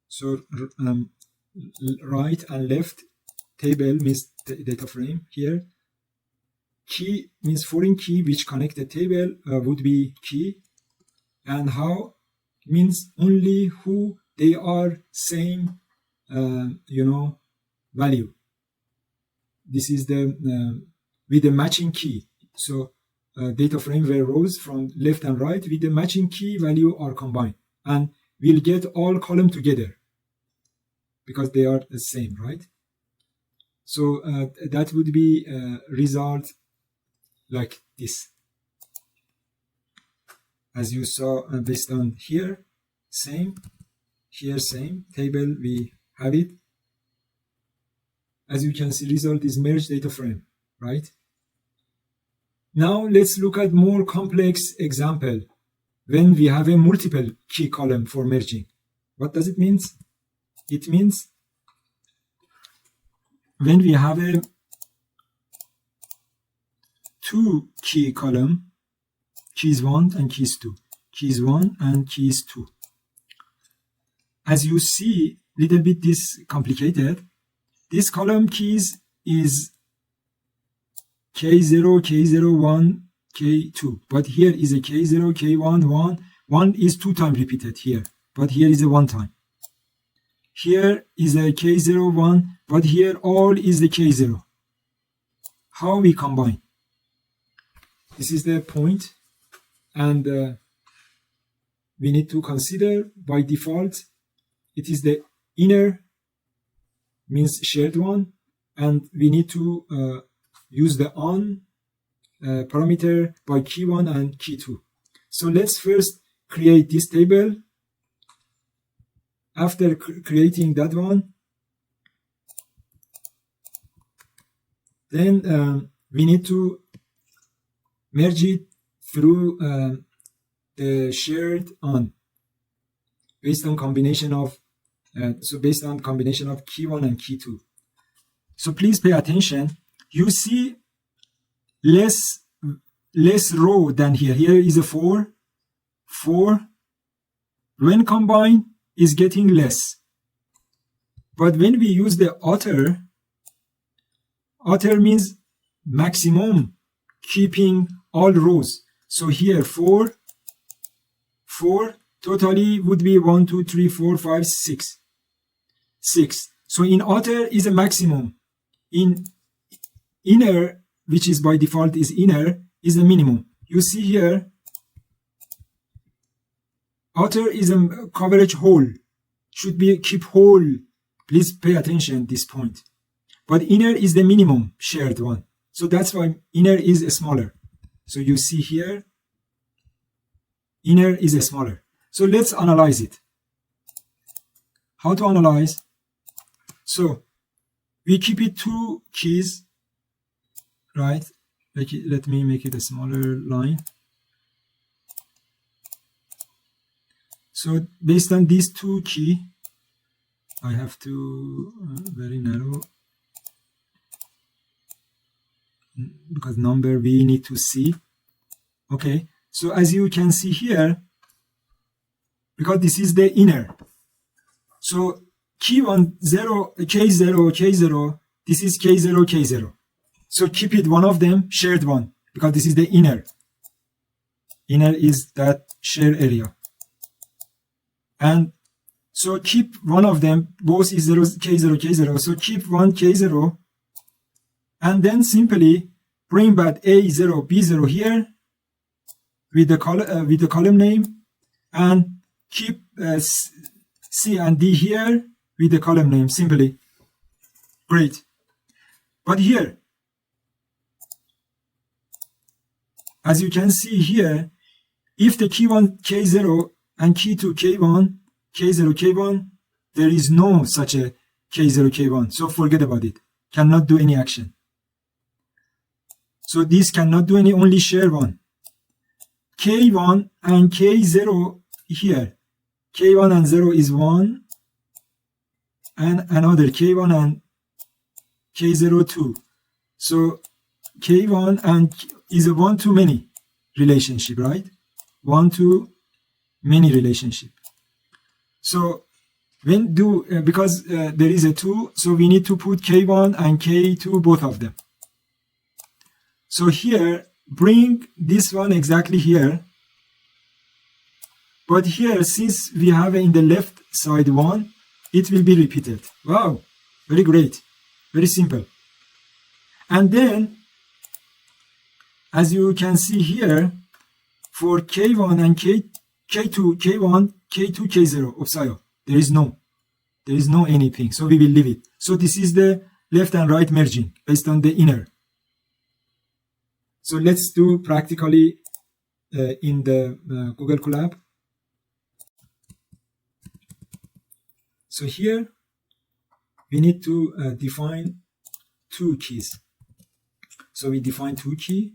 So right and left table means data frame here. Key means foreign key which connect the table would be key, and how means only who they are same value. This is the with the matching key. So data frame where rows from left and right with the matching key value are combined, and we'll get all column together because they are the same, right? So that would be result like this, as you saw based on here. same. Here same. Table we have it. As you can see, result is merge data frame, right? Now let's look at more complex example when we have a multiple key column for merging. What does it mean? It means when we have a two key column, keys 1 and keys 2, keys 1 and keys 2. As you see, little bit this complicated. This column keys is K0, K01, K2. But here is a K0, K1, 1. 1 is 2 times repeated here, but here is a 1 time. Here is a K01, but here all is the K0. How we combine? This is the point, and we need to consider by default, it is the inner, means shared one, and we need to use the on parameter by key 1 and key 2. So let's first create this table. After creating that one, then we need to merge it through the shared on based on combination of based on combination of key 1 and key 2. So please pay attention. You see less row than here. Here is a 4. When combined is getting less. But when we use the outer means maximum, keeping all rows. So here 4 totally would be 1, 2, 3, 4, 5, 6. 6. So in outer is a maximum. In inner, which is by default is inner, is a minimum. You see here, outer is a coverage whole. Should be keep whole. Please pay attention this point. But inner is the minimum shared one. So that's why inner is smaller. So you see here, inner is smaller. So let's analyze it. How to analyze? So we keep it 2 keys, right? Let me make it a smaller line. So based on these 2 keys, I have to very narrow because number we need to see. Okay, so as you can see here, because this is the inner, so key 1 0 K0, this is K0. So keep it one of them shared one because this is the inner. Inner is that shared area. And so keep one of them, both is K0. So keep one K0 and then simply bring back A0, B0 here with the column name and keep C and D here with the column name simply. Great. But here, as you can see here, if the key 1 K0 and key 2 K1, K0 K1, there is no such a K0 K1. So forget about it. Cannot do any action. So this cannot do any, only share one. K1 and K0 here. K1 and 0 is 1. And another K1 and K0 2. So K1 and is a one-to-many relationship, right? One-to-many relationship. So when because there is a 2, so we need to put K1 and K2, both of them. So here, bring this one exactly here. But here, since we have in the left side 1, it will be repeated. Wow, very great, very simple. And then, as you can see here, for K1 and K2, K1, K2, K0 of SIO, there is no anything. So we will leave it. So this is the left and right merging based on the inner. So let's do practically in the Google Colab. So here we need to define two keys. So we define two key,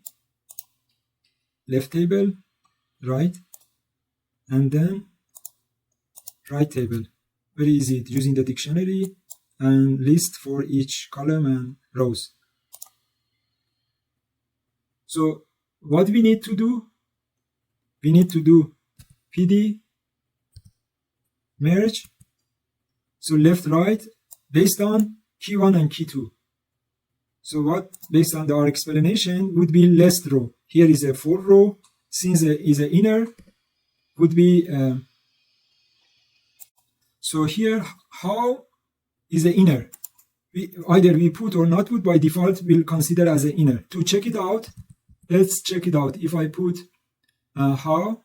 left table, right, and then right table. Very easy, using the dictionary and list for each column and rows. So what we need to do, we need to do PD merge, so left right, based on key 1 and key 2. So what, based on our explanation, would be last row. Here is a 4 row, since it is an inner, would be, so here, how is the inner? Either we put or not put, by default, we'll consider as an inner. To check it out, let's check it out. If I put how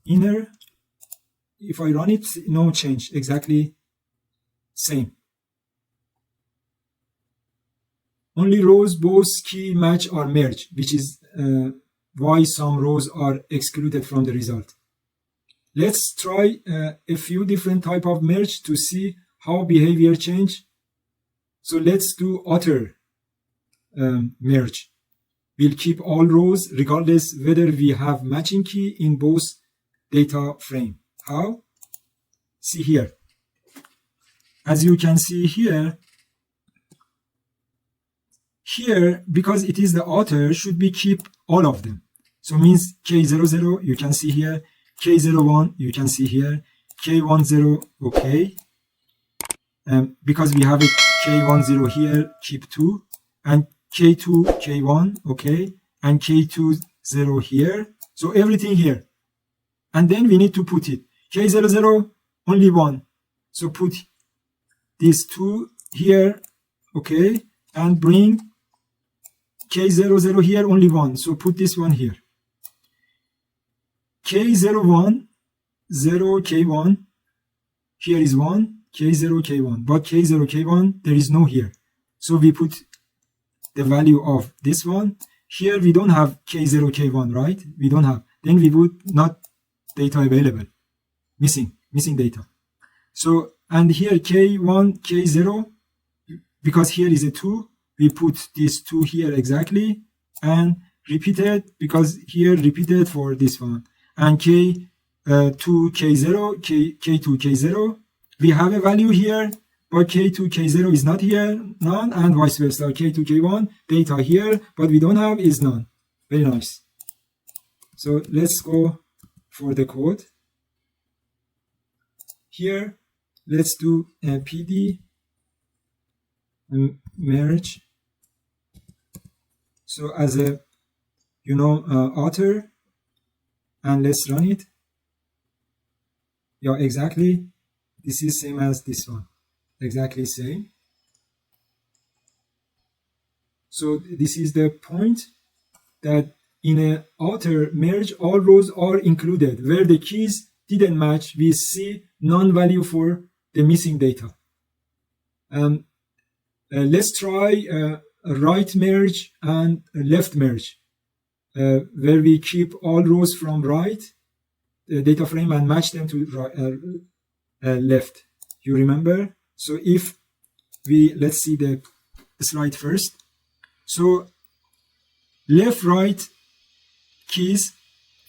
inner, if I run it, no change, exactly same. Only rows both key match or merge, which is why some rows are excluded from the result. Let's try a few different type of merge to see how behavior change. So let's do utter merge. We'll keep all rows regardless whether we have matching key in both data frame. How? See here. As you can see here, because it is the author, should be keep all of them. So means K00, you can see here, K01, you can see here, K10, okay. Because we have a K10 here, keep 2, and K2, K1, okay, and K20 here. So everything here. And then we need to put it. K00, only 1. So put these 2 here, okay, and bring K00 here, only 1. So put this one here. K01, 0, K1, here is 1, K0, K1. But K0, K1, there is no here. So we put the value of this one. Here we don't have K0, K1, right? We don't have. Then we would not data available. Missing data. So, and here K1, K0, because here is a 2, we put this 2 here exactly, and repeated, because here repeated for this one. And K2, K0, K2, K0, we have a value here, but K2, K0 is not here, none, and vice versa. K2, K1, data here, but we don't have is none. Very nice. So let's go for the code. Here, let's do PD merge. So as a, author, and let's run it. Yeah, exactly. This is same as this one. Exactly same. So this is the point that in an author merge, all rows are included. Where the keys didn't match, we see non-value for the missing data. Let's try a right merge and a left merge, where we keep all rows from right data frame and match them to left. You remember? So if we, let's see the slide first. So left, right keys,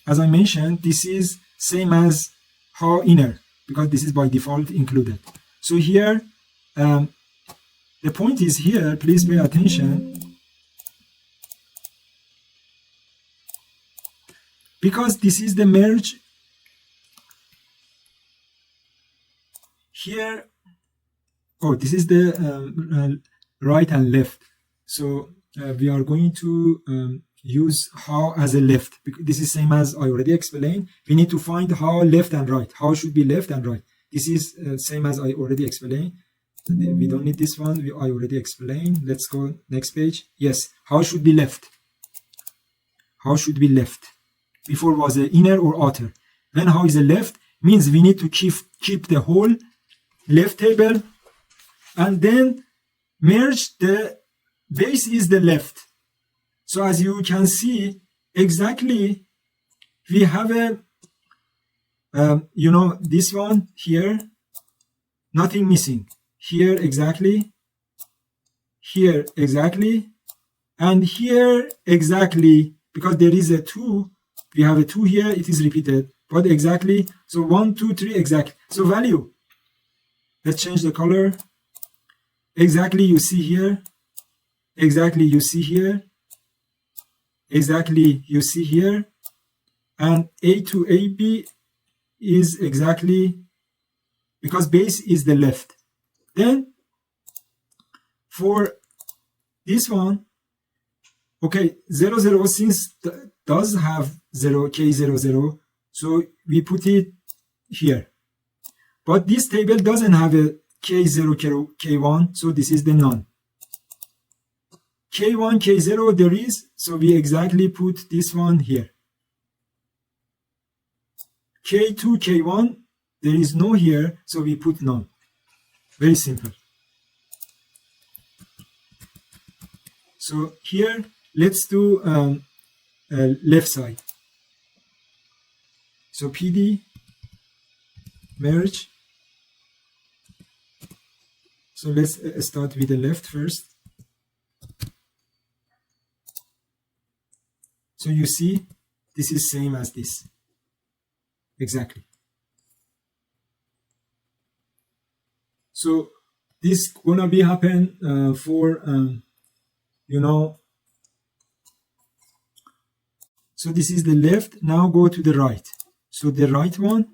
as I mentioned, this is same as how inner, because this is by default included. So here, the point is here, please pay attention, because this is the merge. Here, this is the right and left. So we are going to use how as a left, because this is same as I already explained. We need to find how left and right. How should be left and right. This is same as I already explained. We don't need this one. I already explained. Let's go next page. Yes, how should be left. How should be left. Before was the inner or outer. Then how is the left means we need to keep the whole left table, and then merge the base is the left. So as you can see, exactly we have a You know, this one here, nothing missing. Here exactly, here exactly, and here exactly, because there is a 2, we have a 2 here, it is repeated, but exactly, so 1, 2, 3 exactly. So value, let's change the color. Exactly you see here, exactly you see here, exactly you see here, and A to AB is exactly, because base is the left. Then for this one, okay, 0, 0, since does have 0, K0, 0, so we put it here. But this table doesn't have a K0, K1, so this is the none. K1, K0 there is, so we exactly put this one here. K2, K1, there is no here, so we put none. Very simple. So here, let's do left side. So PD, merge. So let's start with the left first. So you see, this is same as this. Exactly. So this gonna be happen for, you know, so this is the left, now go to the right. So the right one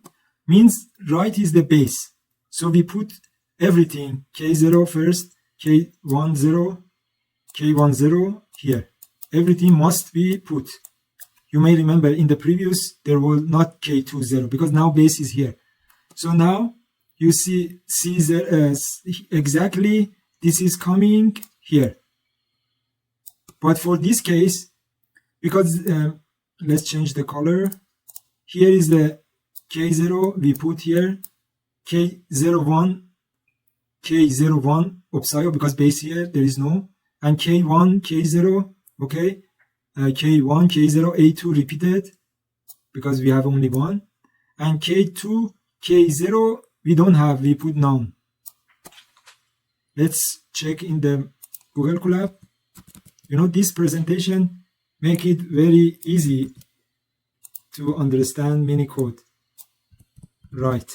means right is the base. So we put everything, K0 first, K10, K10 here. Everything must be put. You may remember in the previous, there was not K20 because now base is here. So now you see exactly this is coming here. But for this case, because let's change the color. Here is the K0 we put here, K01, K01 upside because base here there is no, and K1, K0, okay, K1, K0, A2 repeated because we have only one, and K2, K0 we don't have, we put none. Let's check in the Google Colab. You know, this presentation make it very easy to understand mini code. Right.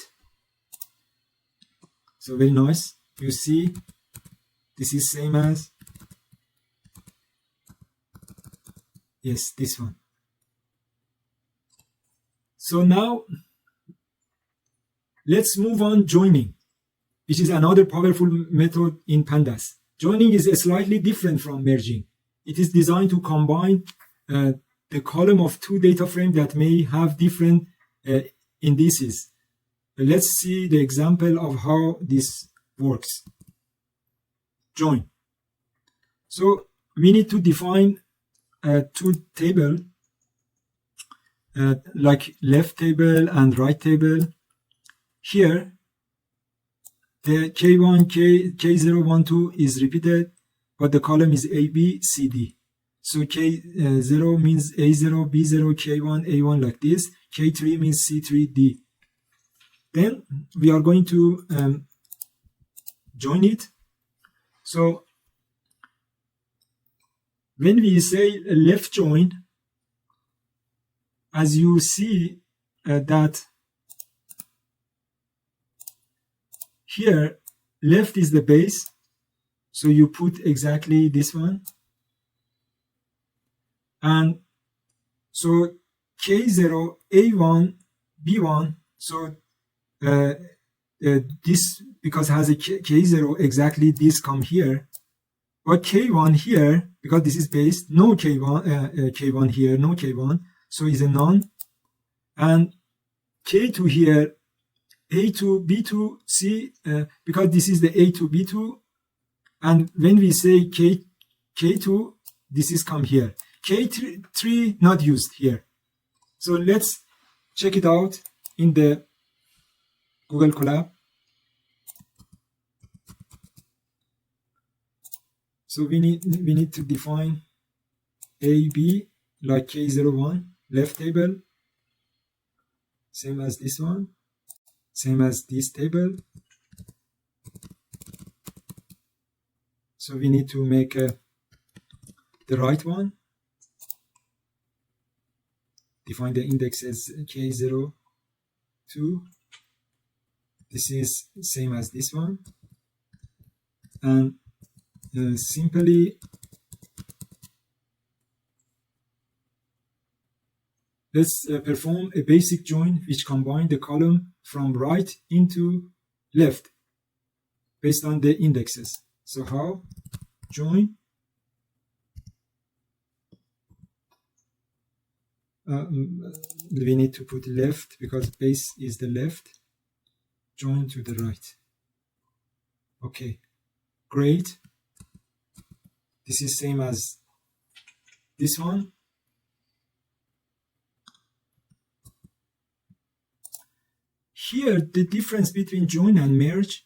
So very nice. You see, this is same as, yes, this one. So now let's move on joining, which is another powerful method in Pandas. Joining is slightly different from merging. It is designed to combine the column of two data frames that may have different indices. Let's see the example of how this works. Join. So we need to define two tables, like left table and right table. Here, the K1, K0, 1, 2 is repeated, but the column is A, B, C, D. So K0 means A0, B0, K1, A1 like this. K3 means C3, D. Then we are going to join it. So when we say left join, as you see that here left is the base, so you put exactly this one, and so K0, A1, B1, so this because has a K0 exactly this come here, but K1 here because this is base, no K1 K1 here, no K1, so is a none, and K2 here, A2, B2, C, because this is the A2, B2, and when we say K2, this is come here. K3 not used here. So let's check it out in the Google Colab. So we need to define A, B like K01, left table, same as this one, same as this table. So we need to make the right one. Define the index as K0, 2. This is same as this one. And simply let's perform a basic join which combines the column from right into left based on the indexes. So how? Join we need to put left because base is the left. Join to the right. Okay, great. This is same as this one. Here, the difference between join and merge.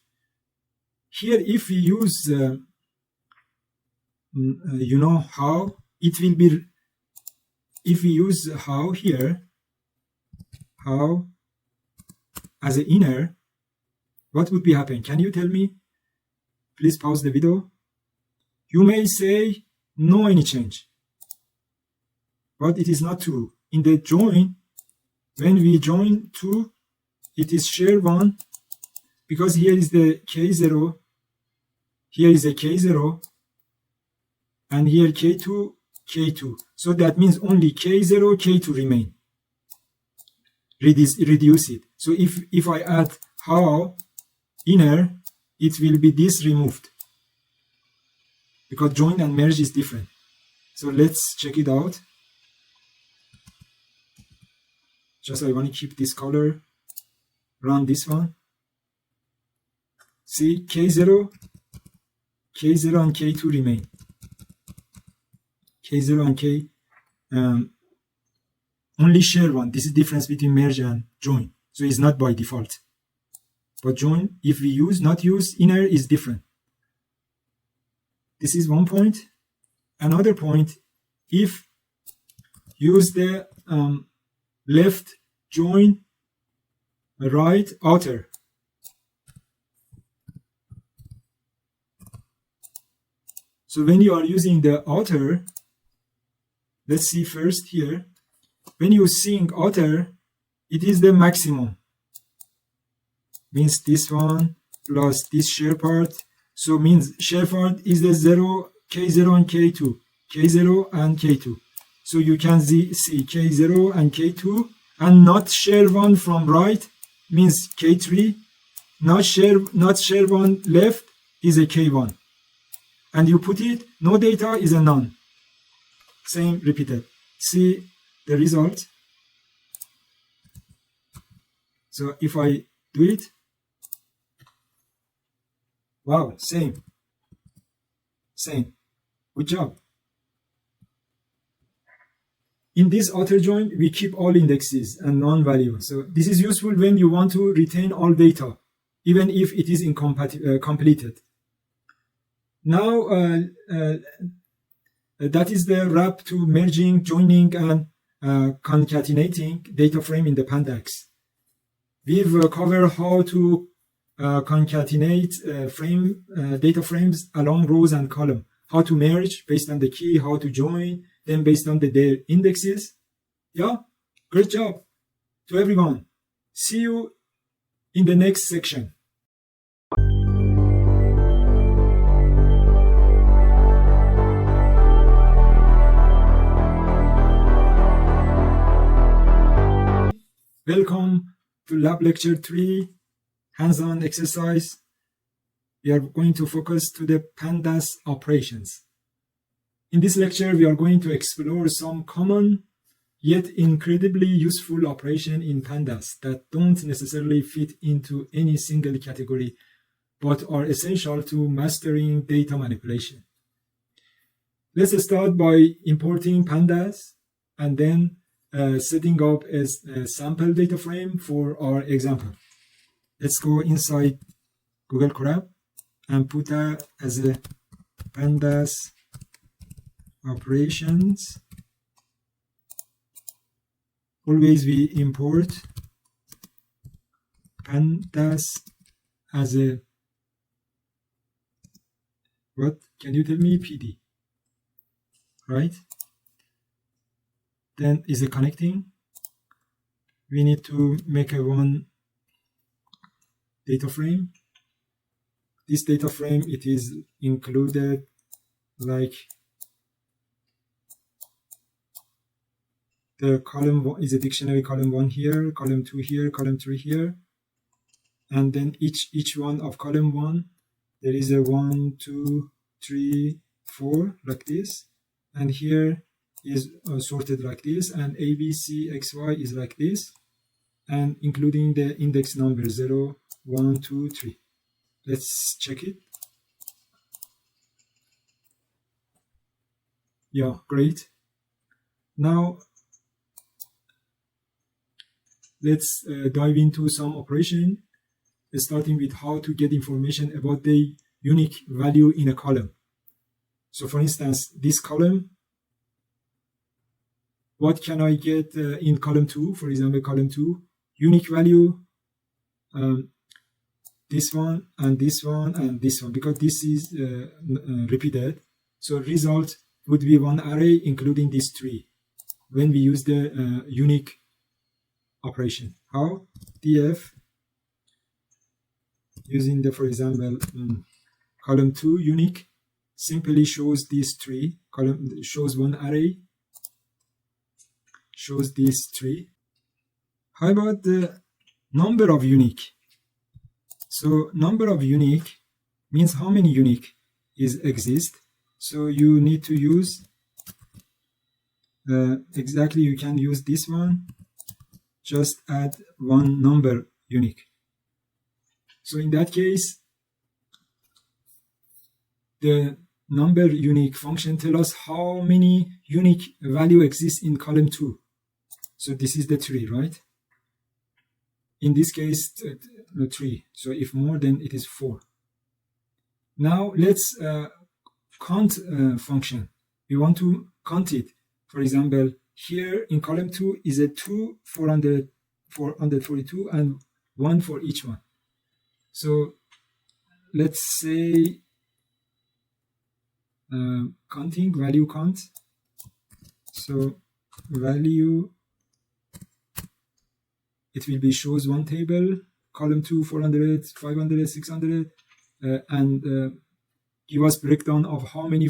Here, if we use, you know how, it will be, if we use how here, how as an inner, what would be happening? Can you tell me? Please pause the video. You may say, no any change. But it is not true. In the join, when we join two, it is share one, because here is the K0, here is a K0, and here K2, K2. So that means only K0, K2 remain. Reduce it. So if I add how inner, it will be this removed, because join and merge is different. So let's check it out. Just I want to keep this color. Run this one. See, K0, K0 and K2 remain. K0 and K only share one. This is the difference between merge and join. So it's not by default. But join, if we use, not use, inner is different. This is one point. Another point, if use the left join, right outer. So when you are using the outer, let's see first here. When you sing outer, it is the maximum. Means this one plus this share part. So means share part is the 0, K0 and K2. K0 and K2. So you can see K0 and K2 and not share one from right means K3. Not share one left is a K1. And you put it, no data is a none. Same repeated. See the result. So if I do it, wow, same. Good job. In this outer join, we keep all indexes and non-value. So this is useful when you want to retain all data, even if it is completed. Now, that is the wrap to merging, joining, and concatenating data frame in the Pandas. We've covered how to concatenate data frames along rows and columns, how to merge based on the key, how to join, then based on their indexes. Yeah, great job to everyone. See you in the next section. Welcome to LABLect3 hands-on exercise. We are going to focus to the pandas operations. In this lecture, we are going to explore some common yet incredibly useful operations in pandas that don't necessarily fit into any single category, but are essential to mastering data manipulation. Let's start by importing pandas and then setting up a sample data frame for our example. Let's go inside Google Chrome and put that as a pandas operations. Always we import pandas as a, what can you tell me, PD, right? Then is a connecting. We need to make a one data frame. This data frame, it is included like the column 1 is a dictionary, column 1 here, column 2 here, column 3 here, and then each one of column 1 there is a 1, 2, 3, 4 like this, and here is sorted like this, and A, B, C, X, Y is like this, and including the index number 0, 1, 2, 3. Let's check it. Yeah, great. Now let's dive into some operation, starting with how to get information about the unique value in a column. So for instance, this column, what can I get in column 2? For example, column 2, unique value, this one and this one and this one, because this is repeated. So result would be one array including these 3 when we use the unique operation. How? df using the, for example, column 2 unique simply shows these 3, column shows one array, shows these 3. How about the number of unique? So number of unique means how many unique exist. So you need to use exactly, you can use this one, just add one number unique. So in that case, the number unique function tells us how many unique value exists in column 2. So this is the 3, right? In this case, 3. So if more, then it is 4. Now let's count function. We want to count it. For example, here in column 2 is a 2, 442, and 1 for each one. So let's say counting, value count. So value, it will be shows one table, column 2, 400, 500, 600, and give us breakdown of how many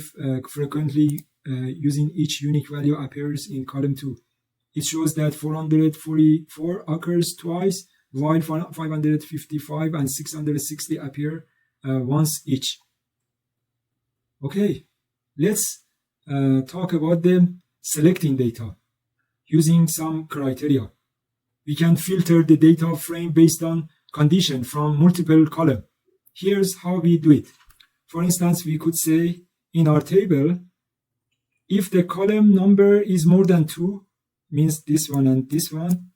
frequently using each unique value appears in column 2. It shows that 444 occurs twice, while 555 and 660 appear once each. Okay, let's talk about the selecting data using some criteria. We can filter the data frame based on condition from multiple columns. Here's how we do it. For instance, we could say in our table, if the column number is more than 2, means this one and this one,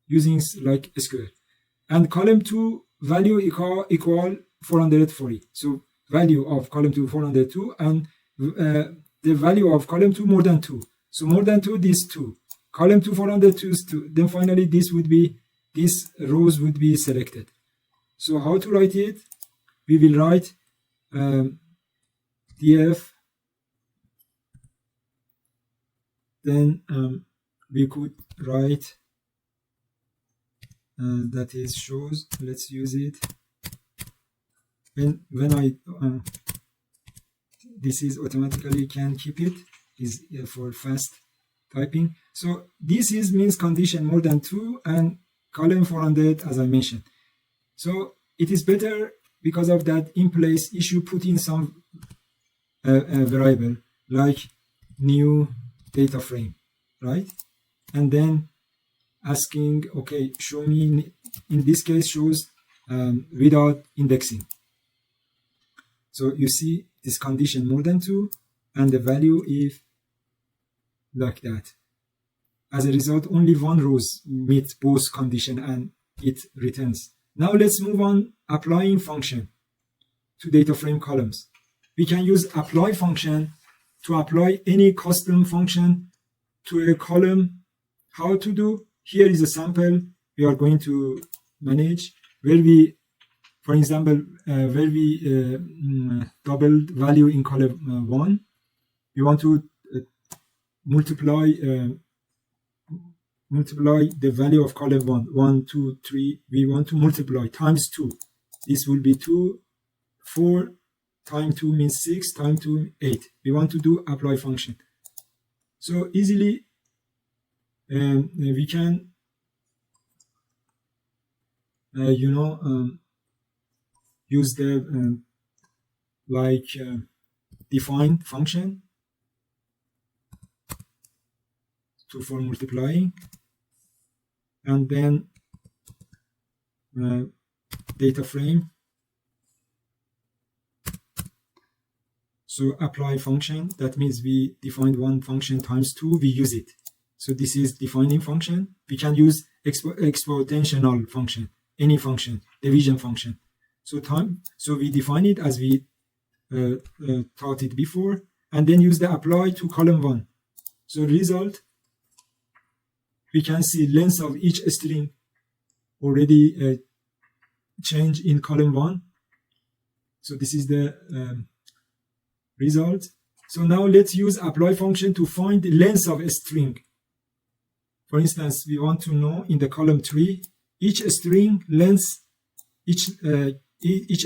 using like a square, and column 2 value equal 440. So value of column 2 402, and the value of column 2 more than 2. So more than 2, this 2. Column 2 402 is 2. Then finally this would be, this rows would be selected. So how to write it? We will write df, then we could write that is shows, let's use it, when I this is automatically can keep it, is for fast typing. So this is means condition more than 2 and column 400 as I mentioned. So it is better because of that in place you should put in some variable like new data frame, right? And then asking, okay, show me, in this case shows without indexing. So you see this condition more than 2 and the value is like that. As a result, only one rows meet both condition and it returns. Now let's move on applying function to data frame columns. We can use apply function to apply any custom function to a column. How to do? Here is a sample we are going to manage. where we, for example, where we doubled value in column 1, we want to multiply the value of column 1, 1, 2, 3. We want to multiply times 2. This will be 2, 4 times 2 means 6, times 2, 8. We want to do apply function. So easily we can, use the define function for multiplying, and then data frame. So apply function, that means we defined one function times 2, we use it. So this is defining function. We can use exponential function, any function, division function. So we define it as we taught it before, and then use the apply to column 1. So result, we can see length of each string already change in column 1. So this is the result. So now let's use apply function to find the length of a string. For instance, we want to know in the column 3 each string length, each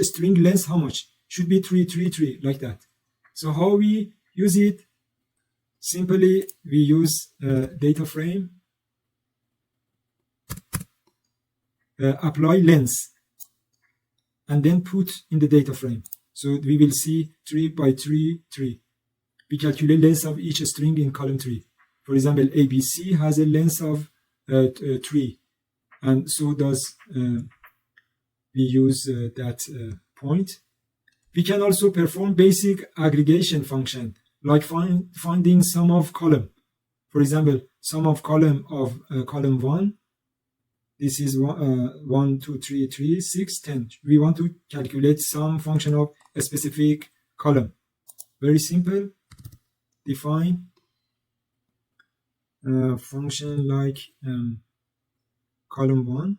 string length how much? Should be 3, 3, 3, like that. So how we use it? Simply we use data frame, apply length, and then put in the data frame. So we will see 3 by 3, 3. We calculate length of each string in column 3. For example, ABC has a length of 3, and so does we use that point. We can also perform basic aggregation function, like finding sum of column. For example, sum of column of column 1. This is 1, 2, 3, 3, 6, 10. We want to calculate some function of a specific column. Very simple. Define function like column 1,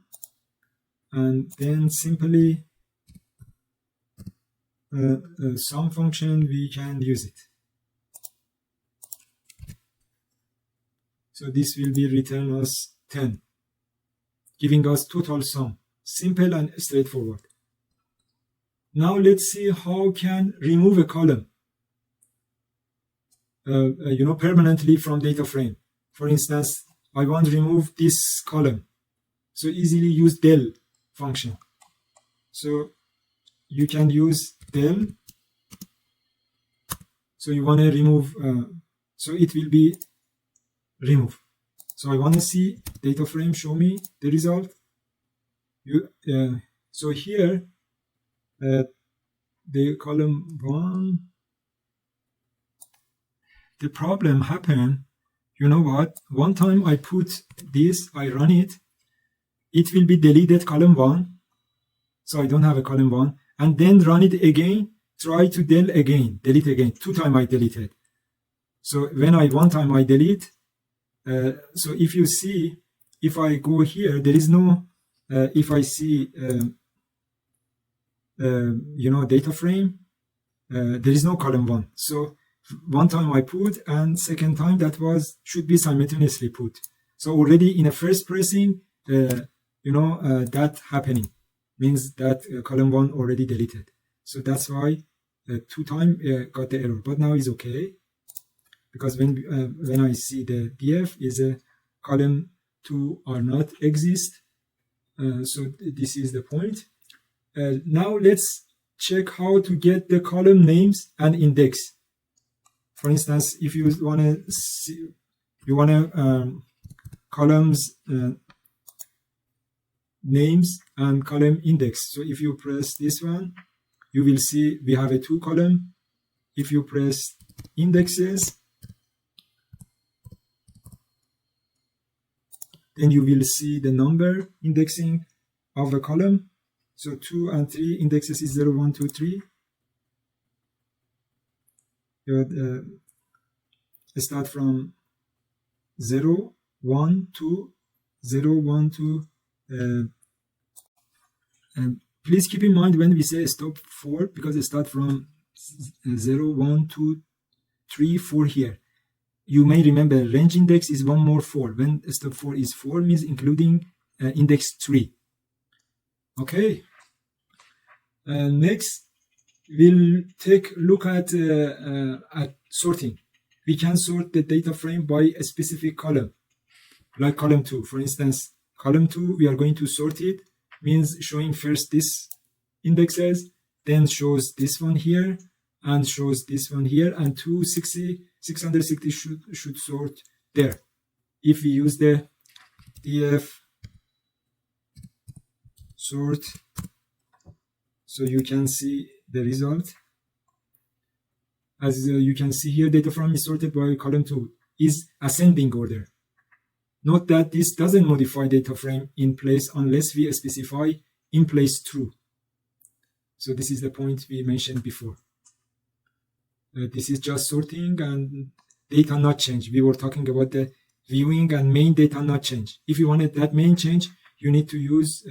and then simply some function we can use it. So this will be return us 10, giving us total sum. Simple and straightforward. Now let's see how can remove a column permanently from data frame. For instance, I want to remove this column. So easily use del function. So you can use del. So you want to remove, so it will be remove. So I want to see data frame, show me the result. So here, the column 1, the problem happened. You know what? One time I put this, I run it, it will be deleted column 1. So I don't have a column 1. And then run it again, try to delete again. 2 times I deleted. So when one time I delete, so if you see, if I go here, there is no, if I see, data frame, there is no column 1. So one time I put, and second time that should be simultaneously put. So already in a first pressing, that happening means that column 1 already deleted. So that's why 2 times got the error, but now it's okay, because when I see the df is a column 2 are not exist. So this is the point. Now let's check how to get the column names and index. For instance, if you want to see, columns names and column index. So if you press this one, you will see we have a 2 column. If you press indexes, then you will see the number indexing of the column. So 2 and 3 indexes is 0, 1, 2, 3. You start from 0, 1, 2, 0, 1, 2, Please keep in mind when we say stop 4, because it starts from 0, 1, 2, 3, 4 here. You may remember range index is one more 4. When stop 4 is 4, means including index 3. Okay. Next, we'll take a look at sorting. We can sort the data frame by a specific column, like column 2. For instance, column 2, we are going to sort it, means showing first this indexes, then shows this one here, and shows this one here, and 660 should sort there. If we use the df sort, so you can see the result. As you can see here, data frame is sorted by column 2, is ascending order. Note that this doesn't modify data frame in place unless we specify in place true. So this is the point we mentioned before. This is just sorting and data not change. We were talking about the viewing and main data not change. If you wanted that main change, you need to use,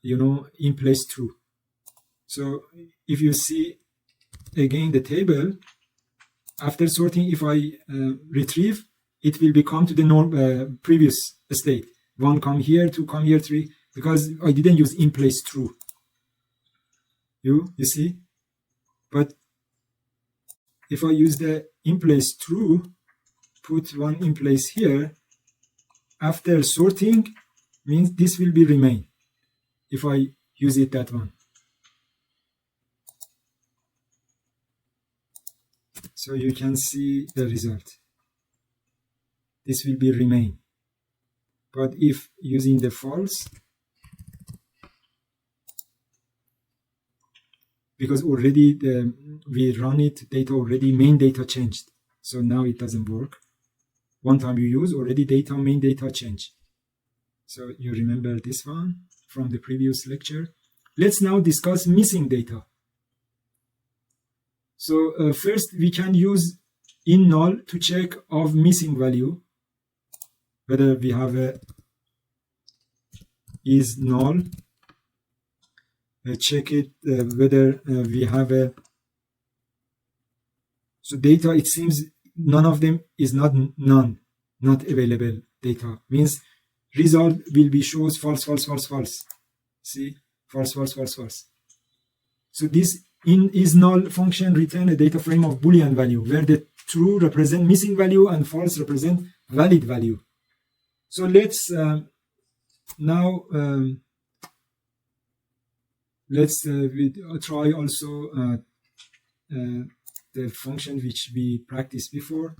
in place true. So if you see again the table, after sorting, if I retrieve, it will become to the previous state. 1 come here, 2 come here, 3, because I didn't use in place true. You see? But if I use the in place true, put 1 in place here, after sorting, means this will be remain if I use it that one. So you can see the result. This will be remain. But if using the false, because already we run it, data already, main data changed. So now it doesn't work. One time you use, already data, main data change. So you remember this one from the previous lecture. Let's now discuss missing data. So first we can use in null to check of missing value, whether we have a is null. Check it whether we have a, so data, it seems none of them is not available data, means result will be shows false, false, false, false. See, false, false, false, false. So this in is null function return a data frame of Boolean value, where the true represent missing value and false represent valid value. So let's now let's try also the function which we practiced before.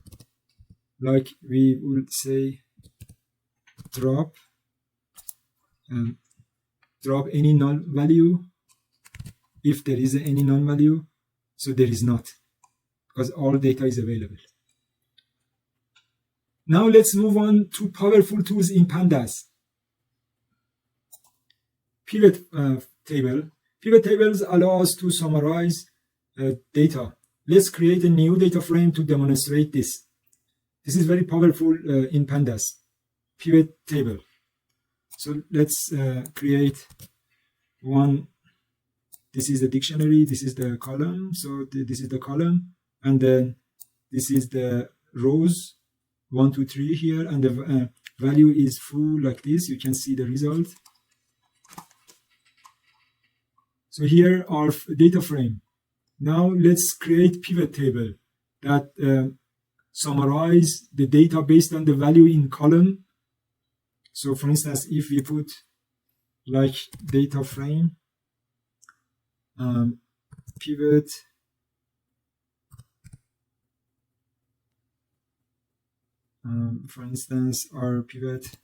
Like we would say drop any null value. If there is any null value, so there is not, because all data is available. Now let's move on to powerful tools in Pandas. Pivot table. Pivot tables allow us to summarize data. Let's create a new data frame to demonstrate this. This is very powerful in Pandas. Pivot table. So let's create one. This is the dictionary, this is the column, so this is the column, and then this is the rows, 1, 2, 3 here, and the value is full like this. You can see the result. So here our data frame. Now let's create pivot table that summarize the data based on the value in column. So for instance, if we put like data frame, pivot for instance, our pivot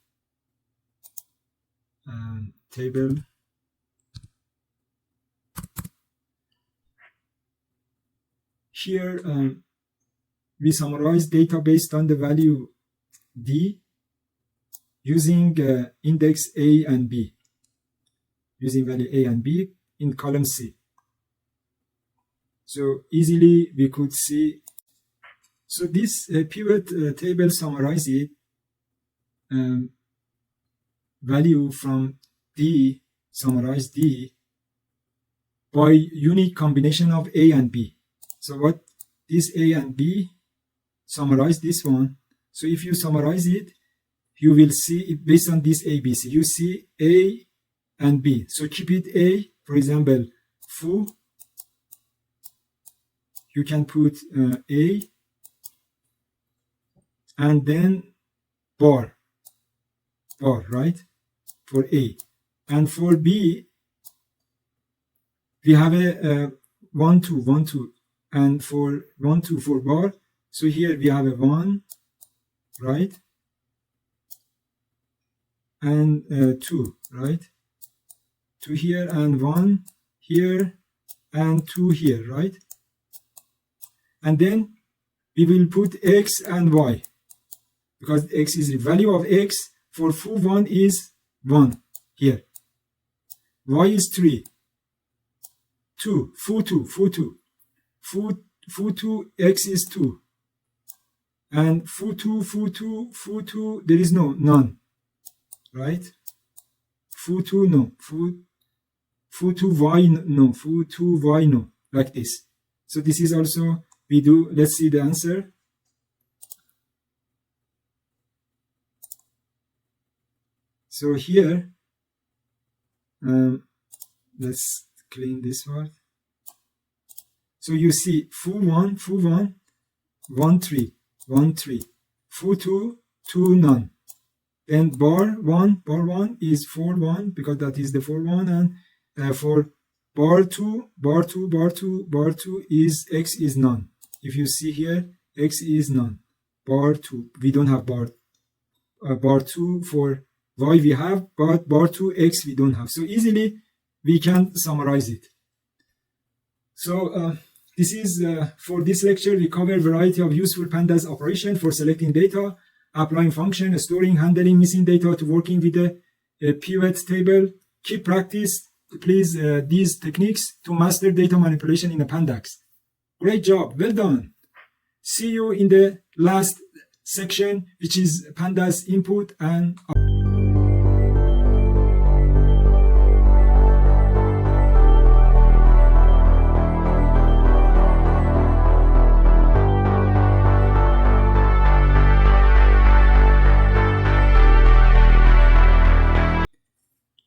table here, we summarize data based on the value D using index A and B, using value A and B in column C. So easily we could see. So this pivot table summarizes value from D summarize D by unique combination of A and B. So what this A and B summarize this one. So if you summarize it, you will see it based on this ABC. You see A and B. So keep it A, for example, foo. You can put A and then bar, right, for A. And for B, we have a 1, 2, 1, 2. And for 1, 2 for bar, so here we have a 1, right? And 2, right? 2 here and 1 here and 2 here, right? And then we will put X and Y, because X is the value of X. For foo1 is 1 here. Y is 3. 2, foo2, foo2. Foo2, X is 2. And foo2, there is none. Right? Foo2, no. Foo2y, no. Foo2y, no. Like this. So this is also, we do, let's see the answer. So here, let's clean this part. So you see foo1, 1, 3, 1, 3. Foo2, 2, none. Then bar 1 is 4, 1, because that is the 4, 1. And for bar 2 is X is none. If you see here, X is none. Bar 2, we don't have bar 2 for Y we have, but bar 2 X we don't have. So easily we can summarize it. So this is for this lecture, we cover a variety of useful pandas operation for selecting data, applying function, storing, handling missing data, to working with a pivot table. Keep practice, please, these techniques to master data manipulation in a pandas. Great job, well done. See you in the last section, which is pandas input and output.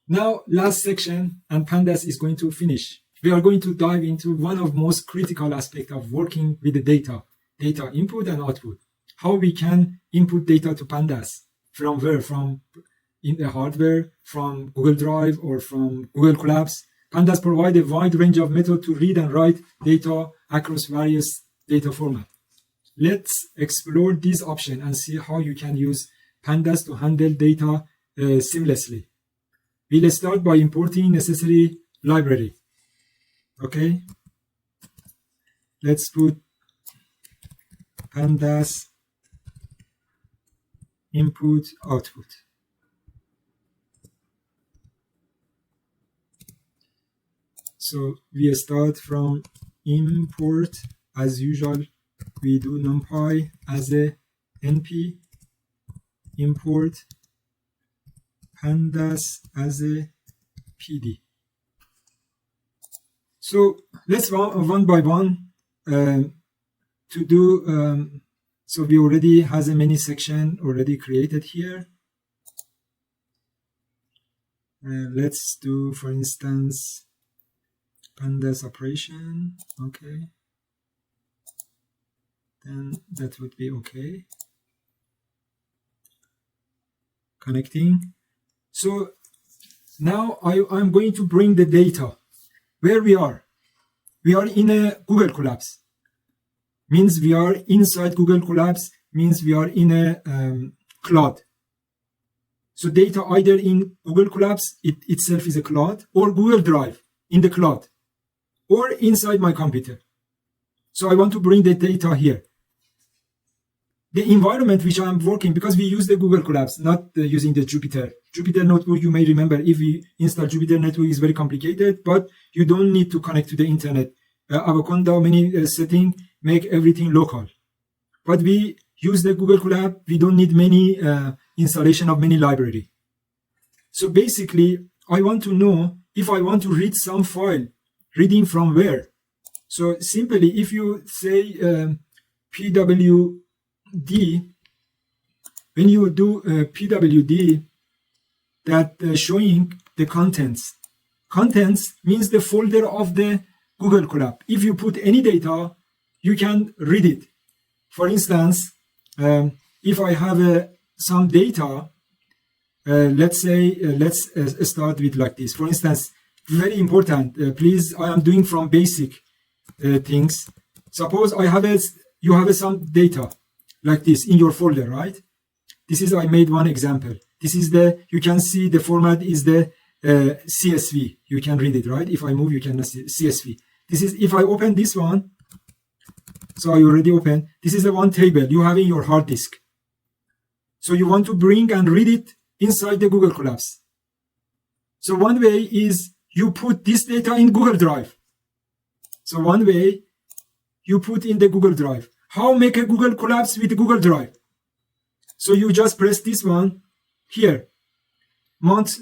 Now, last section, and pandas is going to finish. We are going to dive into one of the most critical aspects of working with the data input and output. How we can input data to pandas. From where? From in the hardware, from Google Drive, or from Google Colabs. Pandas provide a wide range of methods to read and write data across various data formats. Let's explore this option and see how you can use pandas to handle data seamlessly. We'll start by importing necessary library. Okay. Let's put pandas input output. So we start from import. As usual, we do numpy as a np, import pandas as a pd. So let's run one by one to do. So we already has a many section already created here. Let's do, for instance, pandas operation. Okay. Then that would be okay. Connecting. So now I'm going to bring the data. Where we are? We are in a Google Colabs. Means we are inside Google Colabs. Means we are in a cloud. So data either in Google Colabs itself is a cloud, or Google Drive in the cloud, or inside my computer. So I want to bring the data here. The environment which I'm working, because we use the Google Colabs, not using the Jupyter. Jupyter Notebook, you may remember, if we install Jupyter Notebook, is very complicated, but you don't need to connect to the internet. Avocado, many setting, make everything local. But we use the Google Colab, we don't need many installation of many library. So basically, I want to know if I want to read some file, reading from where. So simply, if you say pwd, when you do pwd, that showing the contents. Contents means the folder of the Google Colab. If you put any data, you can read it. For instance, if I have some data, let's say, let's start with like this. For instance, very important, please, I am doing from basic things. Suppose you have some data like this in your folder, right? This is, I made one example. This is you can see the format is the CSV. You can read it, right? If I move, you can see CSV. This is, if I open this one, so I already opened, this is the one table you have in your hard disk. So you want to bring and read it inside the Google Colabs. So one way is you put this data in Google Drive. So one way you put in the Google Drive. How make a Google Colabs with Google Drive? So you just press this one here, mount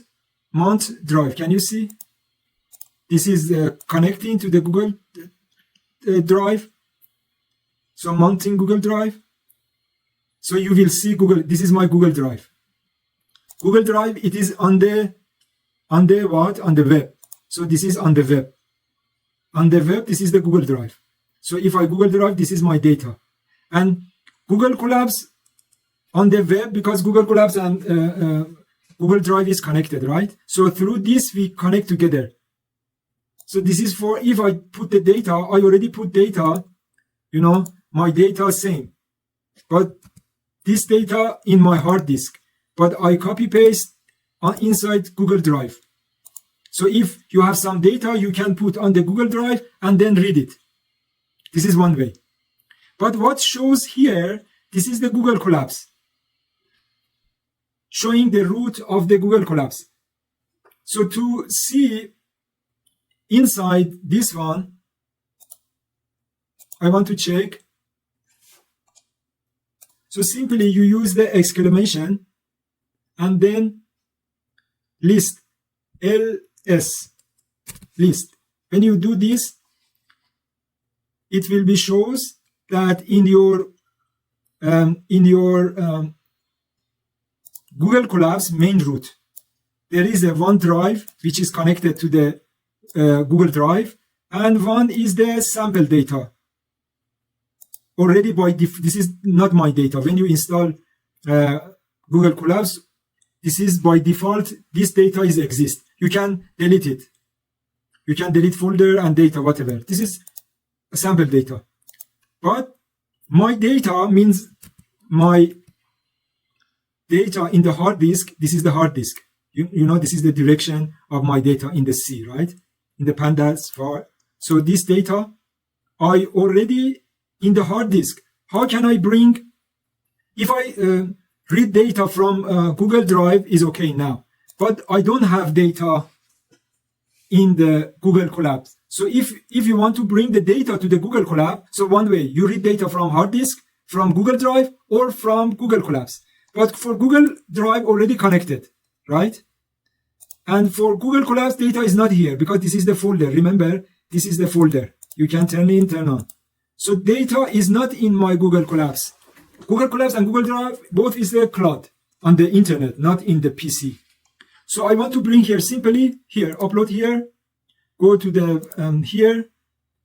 Drive. Can you see? This is connecting to the Google Drive. So mounting Google Drive. So you will see Google. This is my Google Drive. Google Drive, it is on the what? On the web. So this is on the web. On the web, this is the Google Drive. So if I Google Drive, this is my data. And Google Colabs on the web, because Google Colabs and Google Drive is connected, right? So through this, we connect together. So this is for, if I put the data, I already put data, you know, my data same. But this data in my hard disk, but I copy paste inside Google Drive. So if you have some data, you can put on the Google Drive and then read it. This is one way. But what shows here, this is the Google Colabs, showing the root of the Google Colabs. So to see inside this one, I want to check. So simply you use the exclamation and then list, ls, list. When you do this, it will be shows that in your Google Colabs main root, there is a one drive which is connected to the Google Drive, and one is the sample data. Already by this is not my data. When you install Google Colabs, this is by default, this data is exist. You can delete it. You can delete folder and data, whatever. This is a sample data. But my data means my data in the hard disk. This is the hard disk. You know, this is the direction of my data in the C, right? In the PANDAS-P4. So this data, I already in the hard disk. How can I bring, if I read data from Google Drive is okay now, but I don't have data in the Google Colabs. So if you want to bring the data to the Google Colab, so one way, you read data from hard disk, from Google Drive, or from Google Colabs. But for Google Drive already connected, right? And for Google Colabs, data is not here because this is the folder. Remember, this is the folder. You can turn in, turn on. So data is not in my Google Colabs. Google Colabs and Google Drive, both is the cloud on the internet, not in the PC. So I want to bring here simply, here, upload here, go to the, here,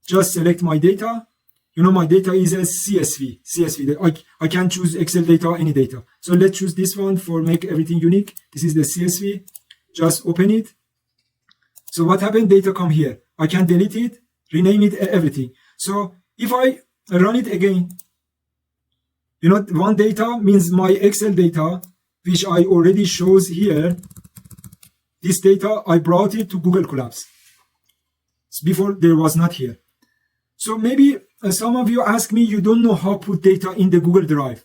just select my data. You know, my data is a CSV. I can choose Excel data, any data. So let's choose this one for make everything unique. This is the CSV. Just open it. So what happened? Data come here. I can delete it, rename it, everything. So if I run it again, you know, one data means my Excel data, which I already shows here. This data, I brought it to Google Colabs. Before there was not here. So maybe some of you ask me, you don't know how to put data in the Google Drive.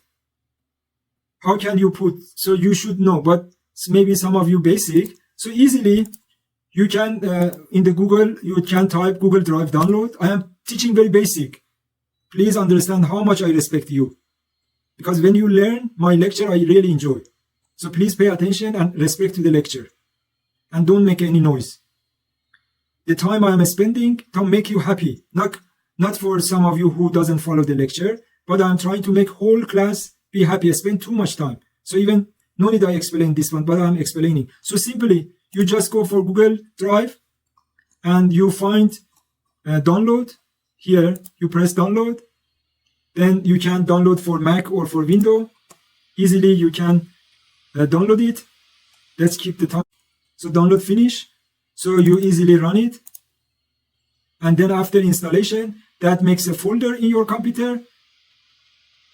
How can you put? So you should know, but maybe some of you basic. So easily you can, in the Google, you can type Google Drive download. I am teaching very basic. Please understand how much I respect you. Because when you learn my lecture, I really enjoy. So please pay attention and respect to the lecture. and don't make any noise. The time I am spending to make you happy, not for some of you who doesn't follow the lecture, but I'm trying to make whole class be happy. I spend too much time. So even no need I explain this one, but I'm explaining. So simply, you just go for Google Drive and you find download. Here, you press download. Then you can download for Mac or for Windows. Easily you can download it. Let's keep the time. So download finish. So you easily run it. And then after installation, that makes a folder in your computer.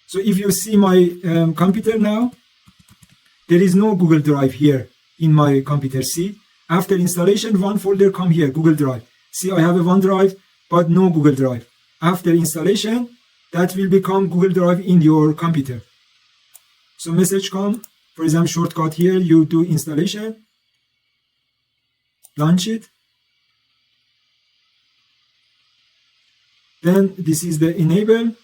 So if you see my computer now, there is no Google Drive here in my computer. See, after installation, one folder come here, Google Drive. See, I have a OneDrive, but no Google Drive. After installation, that will become Google Drive in your computer. So message come, for example, shortcut here, you do installation, launch it. Then this is the enable,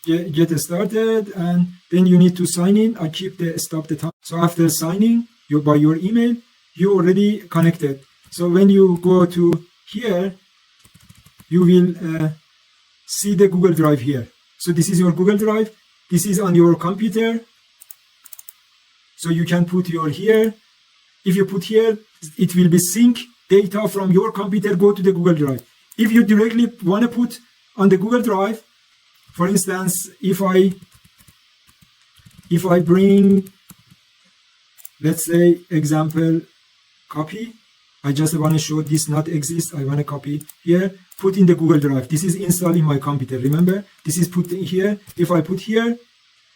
get started, and then you need to sign in. I keep the stop the time. So after signing by your email, you already connected. So when you go to here, you will see the Google Drive here. So this is your Google Drive. This is on your computer. So you can put your here. If you put here, it will be sync data from your computer go to the Google Drive. If you directly want to put on the Google Drive, for instance, if I bring, let's say, example, copy. I just want to show this not exist. I want to copy here, put in the Google Drive. This is installed in my computer. Remember, this is put in here. If I put here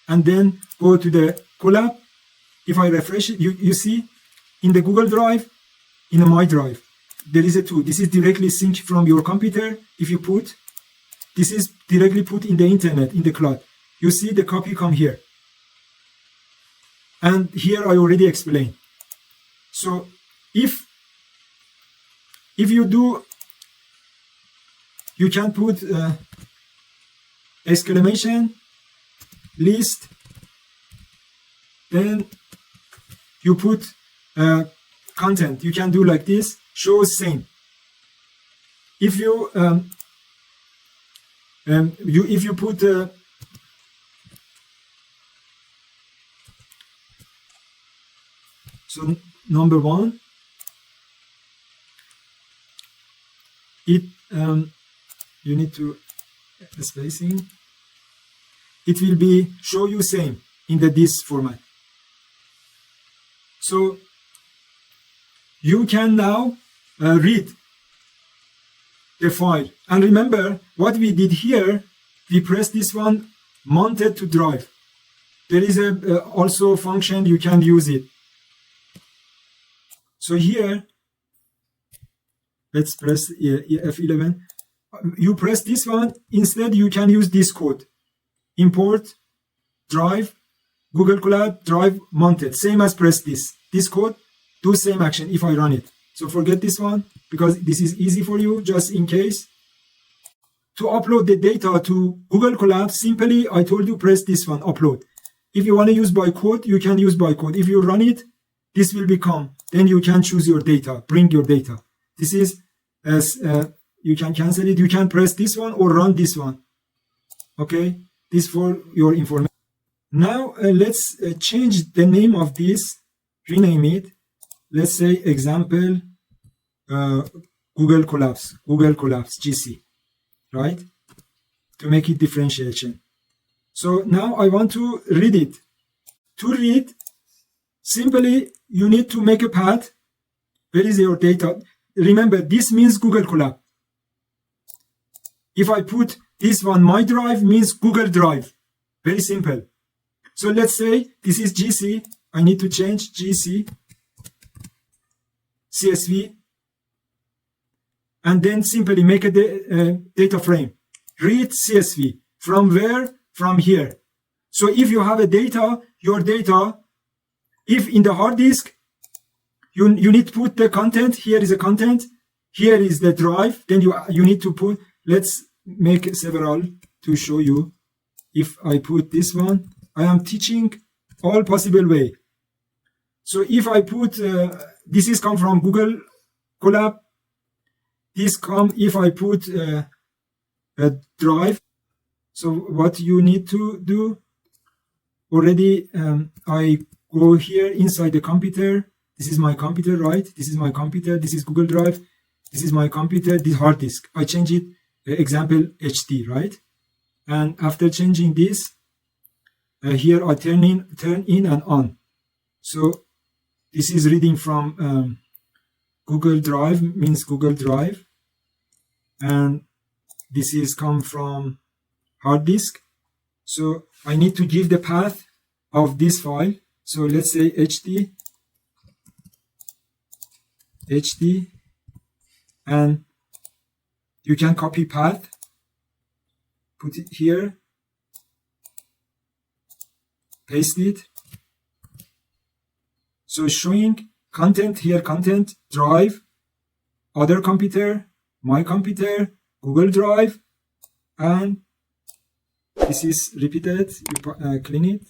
and then go to the collab, if I refresh it, you see in the Google Drive, in my drive, there is a tool. This is directly synced from your computer. If you put, this is directly put in the internet, in the cloud. You see the copy come here. And here I already explained. So if you do, you can put exclamation list, then you put content. You can do like this, show same. If you if you put so number one, it you need to spacing. It will be show you same in this format. So you can now read the file. And remember what we did here, we press this one, mounted to drive. There is a also function you can use it. So here, let's press F11. You press this one, instead you can use this code. Import, drive, Google Colab, drive, mounted. Same as press this. This code, do same action if I run it. So forget this one, because this is easy for you, just in case. To upload the data to Google Colab, simply, I told you, press this one, upload. If you want to use by code, you can use by code. If you run it, this will become, then you can choose your data, bring your data. This is, as you can cancel it, you can press this one or run this one. Okay, this for your information. Now, let's change the name of this, rename it. Let's say example, Google Collapse, GC, right? To make it differentiation. So now I want to read it. To read, simply you need to make a path. Where is your data? Remember, this means Google Colab. If I put this one, my drive means Google Drive. Very simple. So let's say this is GC. I need to change GC. CSV, and then simply make a data frame. Read CSV. From where? From here. So if you have a data, your data, if in the hard disk, you need to put the content. Here is the content. Here is the drive. Then you need to put, let's make several to show you. If I put this one, I am teaching all possible way. So if I put this is come from Google Colab. This come if I put a drive. So what you need to do already, I go here inside the computer. This is my computer, right? This is my computer. This is Google Drive. This is my computer. This hard disk. I change it, example HD, right? And after changing this, here I turn in and on. So this is reading from Google Drive, means Google Drive, and this is come from hard disk. So I need to give the path of this file. So let's say HD, and you can copy path, put it here, paste it. So showing content here, content, drive, other computer, my computer, Google Drive, and this is repeated, you clean it.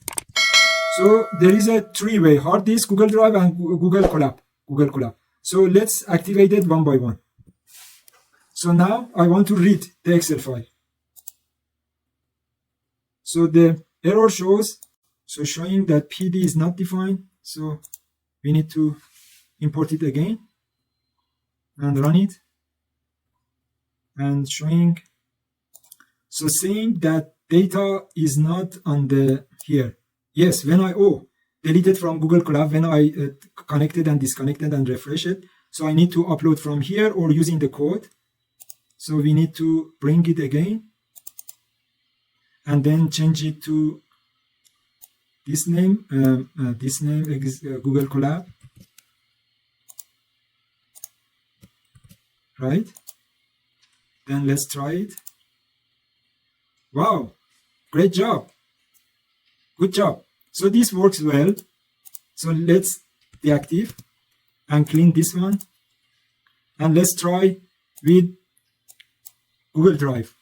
So there is a three-way: hard disk, Google Drive, and Google Colab. So let's activate it one by one. So now I want to read the Excel file. So the error shows, so showing that PD is not defined. So we need to import it again and run it. And showing, so saying that data is not on the here. Yes, when I deleted from Google Colab, when I connected and disconnected and refresh it. So I need to upload from here or using the code. So we need to bring it again and then change it to this name. This name is Google Colab, right? Then let's try it. Wow, great job. Good job. So this works well. So let's deactivate and clean this one. And let's try with Google Drive.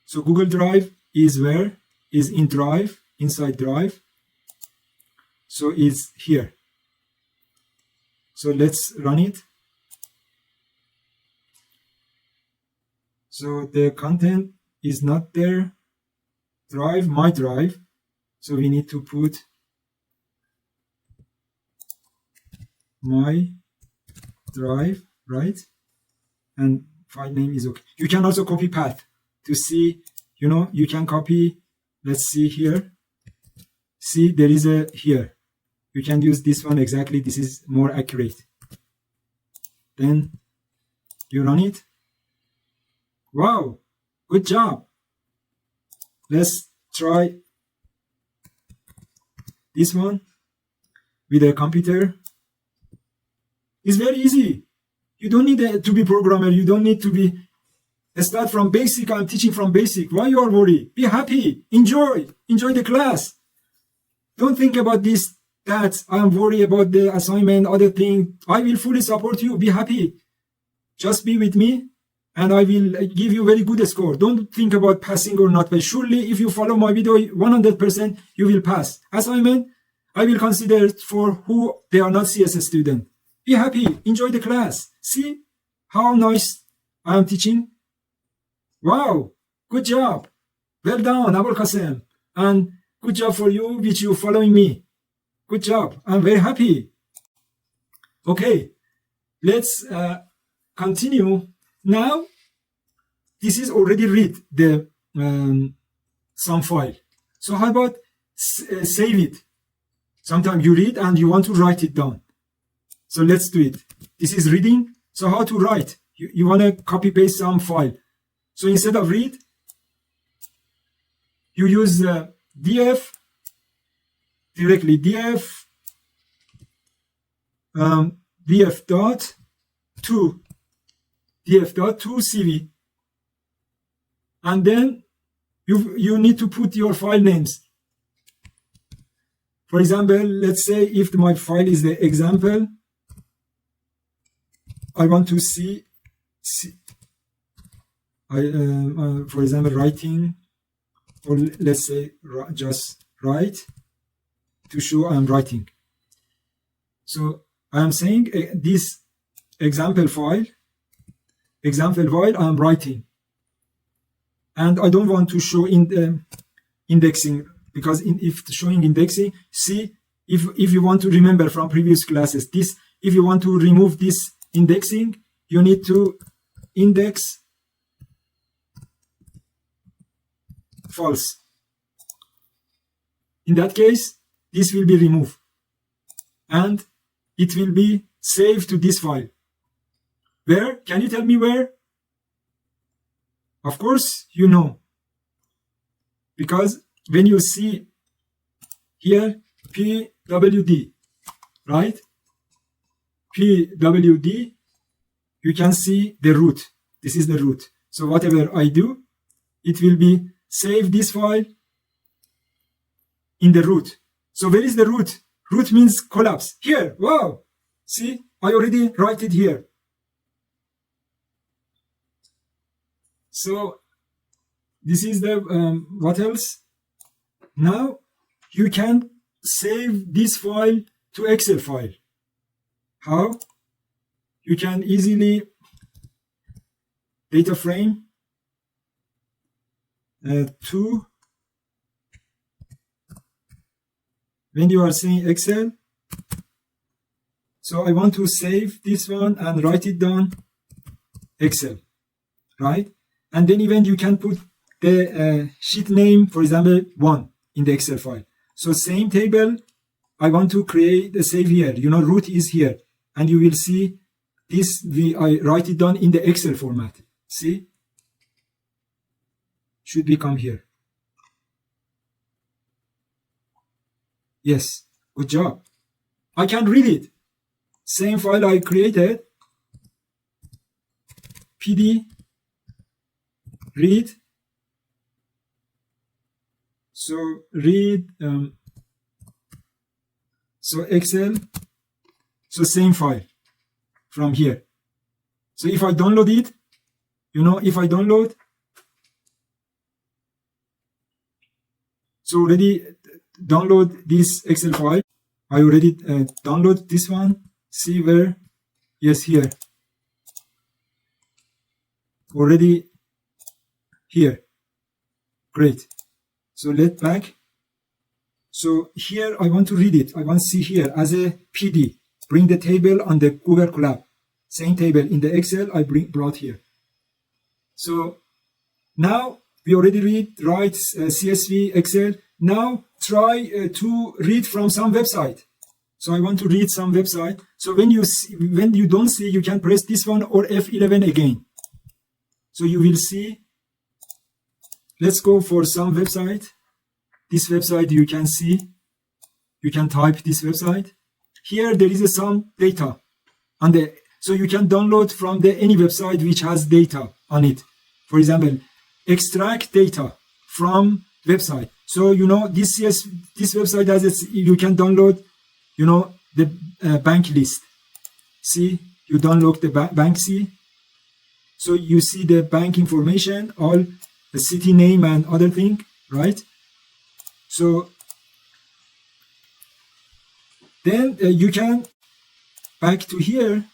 So Google Drive is where? Is in Drive, inside Drive. So it's here. So let's run it. So the content is not there. Drive, my drive. So we need to put my drive, right? And file name is okay. You can also copy path to see, you can copy, let's see here. See, there is a here. You can use this one exactly. This is more accurate. Then you run it. Wow, good job. Let's try this one with a computer. It's very easy. You don't need to be programmer. You don't need to be start from basic. I'm teaching from basic. Why you are worried? Be happy. Enjoy the class. Don't think about this, that I'm worried about the assignment, other thing. I will fully support you. Be happy. Just be with me and I will give you very good score. Don't think about passing or not. But surely if you follow my video, 100% you will pass. Assignment, I will consider for who they are not CS student. Be happy. Enjoy the class. See how nice I am teaching. Wow. Good job. Well done, Abul Qasim. And good job for you, which you following me. Good job. I'm very happy. Okay. Let's continue. Now, this is already read the some file. So how about save it? Sometimes you read and you want to write it down. So let's do it. This is reading. So how to write? You want to copy paste some file. So instead of read, you use df directly. df df.to cv, and then you need to put your file names. For example, let's say if my file is the example, I want to see for example, writing, or let's say just write to show I'm writing. So I am saying this example file I am writing, and I don't want to show in the indexing, because if showing indexing, see, if you want to remember from previous classes, this, if you want to remove this indexing, you need to index false. In that case, this will be removed and it will be saved to this file. Where? Can you tell me where? Of course, you know, because when you see here pwd, right? pwd, you can see the root. This is the root. So whatever I do, it will be save this file in the root. So where is the root? Root means collapse. Here, wow. See, I already write it here. So this is the, what else? Now you can save this file to Excel file. How? You can easily data frame to, when you are saying Excel, so I want to save this one and write it down Excel, right? And then even you can put the sheet name, for example, 1 in the Excel file. So same table, I want to create a save here. You know, root is here. And you will see this, I write it down in the Excel format. See? Should become here. Yes, good job. I can read it. Same file I created. PD read. So read, so Excel, so same file from here. So if I download it, you know, if I download, so already download this Excel file. I already download this one. See where? Yes, here. Already here. Great. So let's back. So here I want to read it. I want to see here as a PD. Bring the table on the Google Colab. Same table in the Excel I brought here. So now we already write CSV, Excel. Now try to read from some website. So I want to read some website. So when you don't see, you can press this one or F11 again. So you will see. Let's go for some website. This website you can see. You can type this website. Here there is some data on the, so you can download from any website which has data on it. For example, extract data from website. So you know this website has you can download, you know, the bank list. See, you download the bank. See, so you see the bank information, all the city name and other thing, right? So then you can back to here.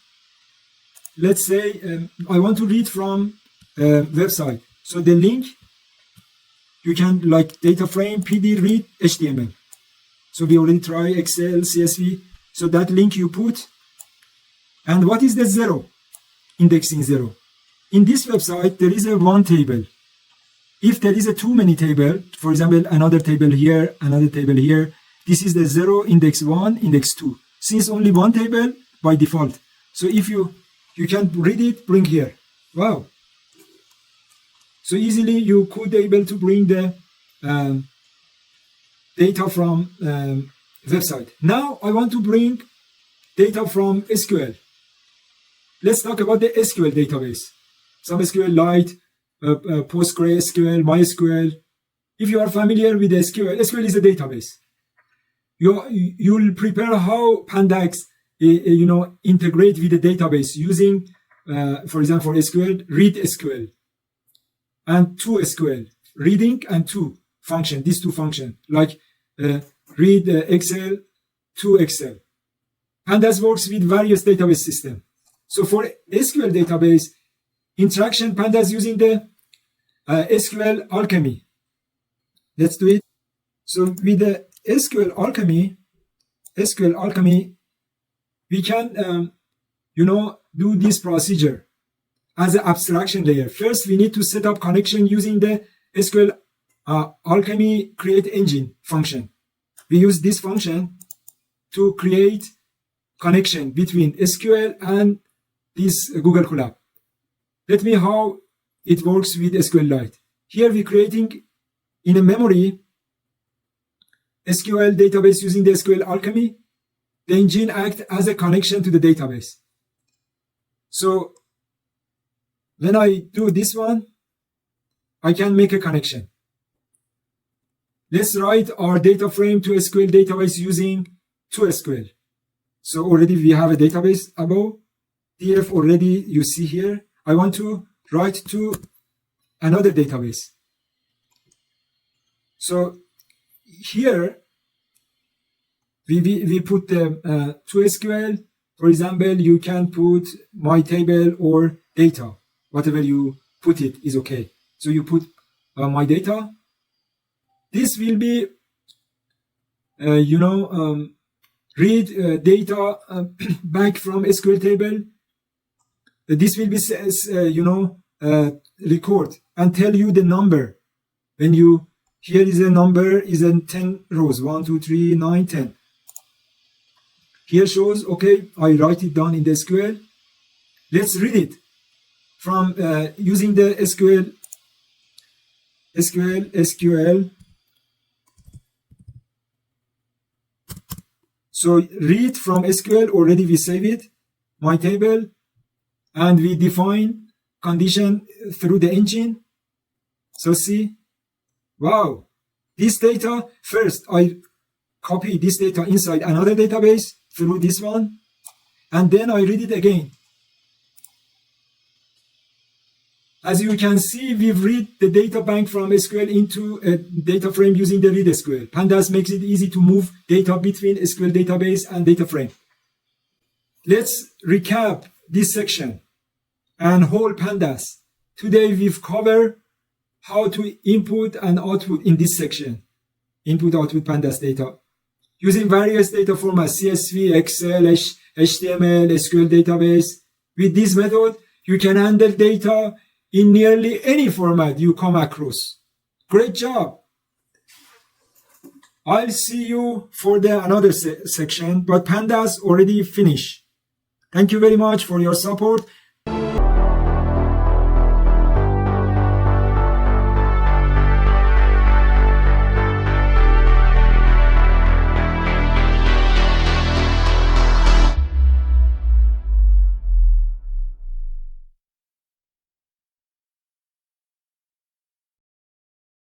Let's say I want to read from website. So the link, you can like data frame, PD, read, HTML. So we already try Excel, CSV. So that link you put. And what is the 0? Indexing 0. In this website, there is a one table. If there is a too many table, for example, another table here, another table here, this is the 0, index 1, index 2. Since only one table by default. So if you can read it, bring here. Wow. So easily you could able to bring the data from website. Now I want to bring data from SQL. Let's talk about the SQL database. Some SQLite, PostgreSQL, MySQL. If you are familiar with SQL, SQL is a database. You'll prepare how Pandas, you know, integrate with the database using, for example, for SQL, read SQL and to SQL, reading and to function. These two functions like read Excel to Excel. Pandas works with various database systems. So for SQL database interaction, Pandas using the SQL Alchemy. Let's do it. So with the SQL Alchemy, we can, do this procedure as an abstraction layer. First, we need to set up connection using the SQL Alchemy create engine function. We use this function to create connection between SQL and this Google Colab. Let me how it works with SQLite. Here we're creating in a memory SQL database using the SQL Alchemy. The engine acts as a connection to the database. So when I do this one, I can make a connection. Let's write our data frame to SQL database using ToSQL. So already we have a database above. DF already you see here. I want to write to another database. So here we put the ToSQL. For example, you can put my table or data. Whatever you put it is okay. So you put my data. This will be, read data back from SQL table. This will be, record and tell you the number. When you, here is a number, is in 10 rows, 1, 2, 3, 9, 10. Here shows, okay, I write it down in the SQL. Let's read it from using the SQL. So read from SQL, already we save it, my table, and we define condition through the engine. So see, wow, this data, first I copy this data inside another database through this one, and then I read it again. As you can see, we've read the data bank from SQL into a data frame using the read SQL. Pandas makes it easy to move data between SQL database and data frame. Let's recap this section and whole Pandas. Today we've covered how to input and output in this section. Input, output Pandas data. Using various data formats, CSV, Excel, HTML, SQL database. With this method, you can handle data in nearly any format you come across. Great job. I'll see you for the another section, but Pandas already finished. Thank you very much for your support.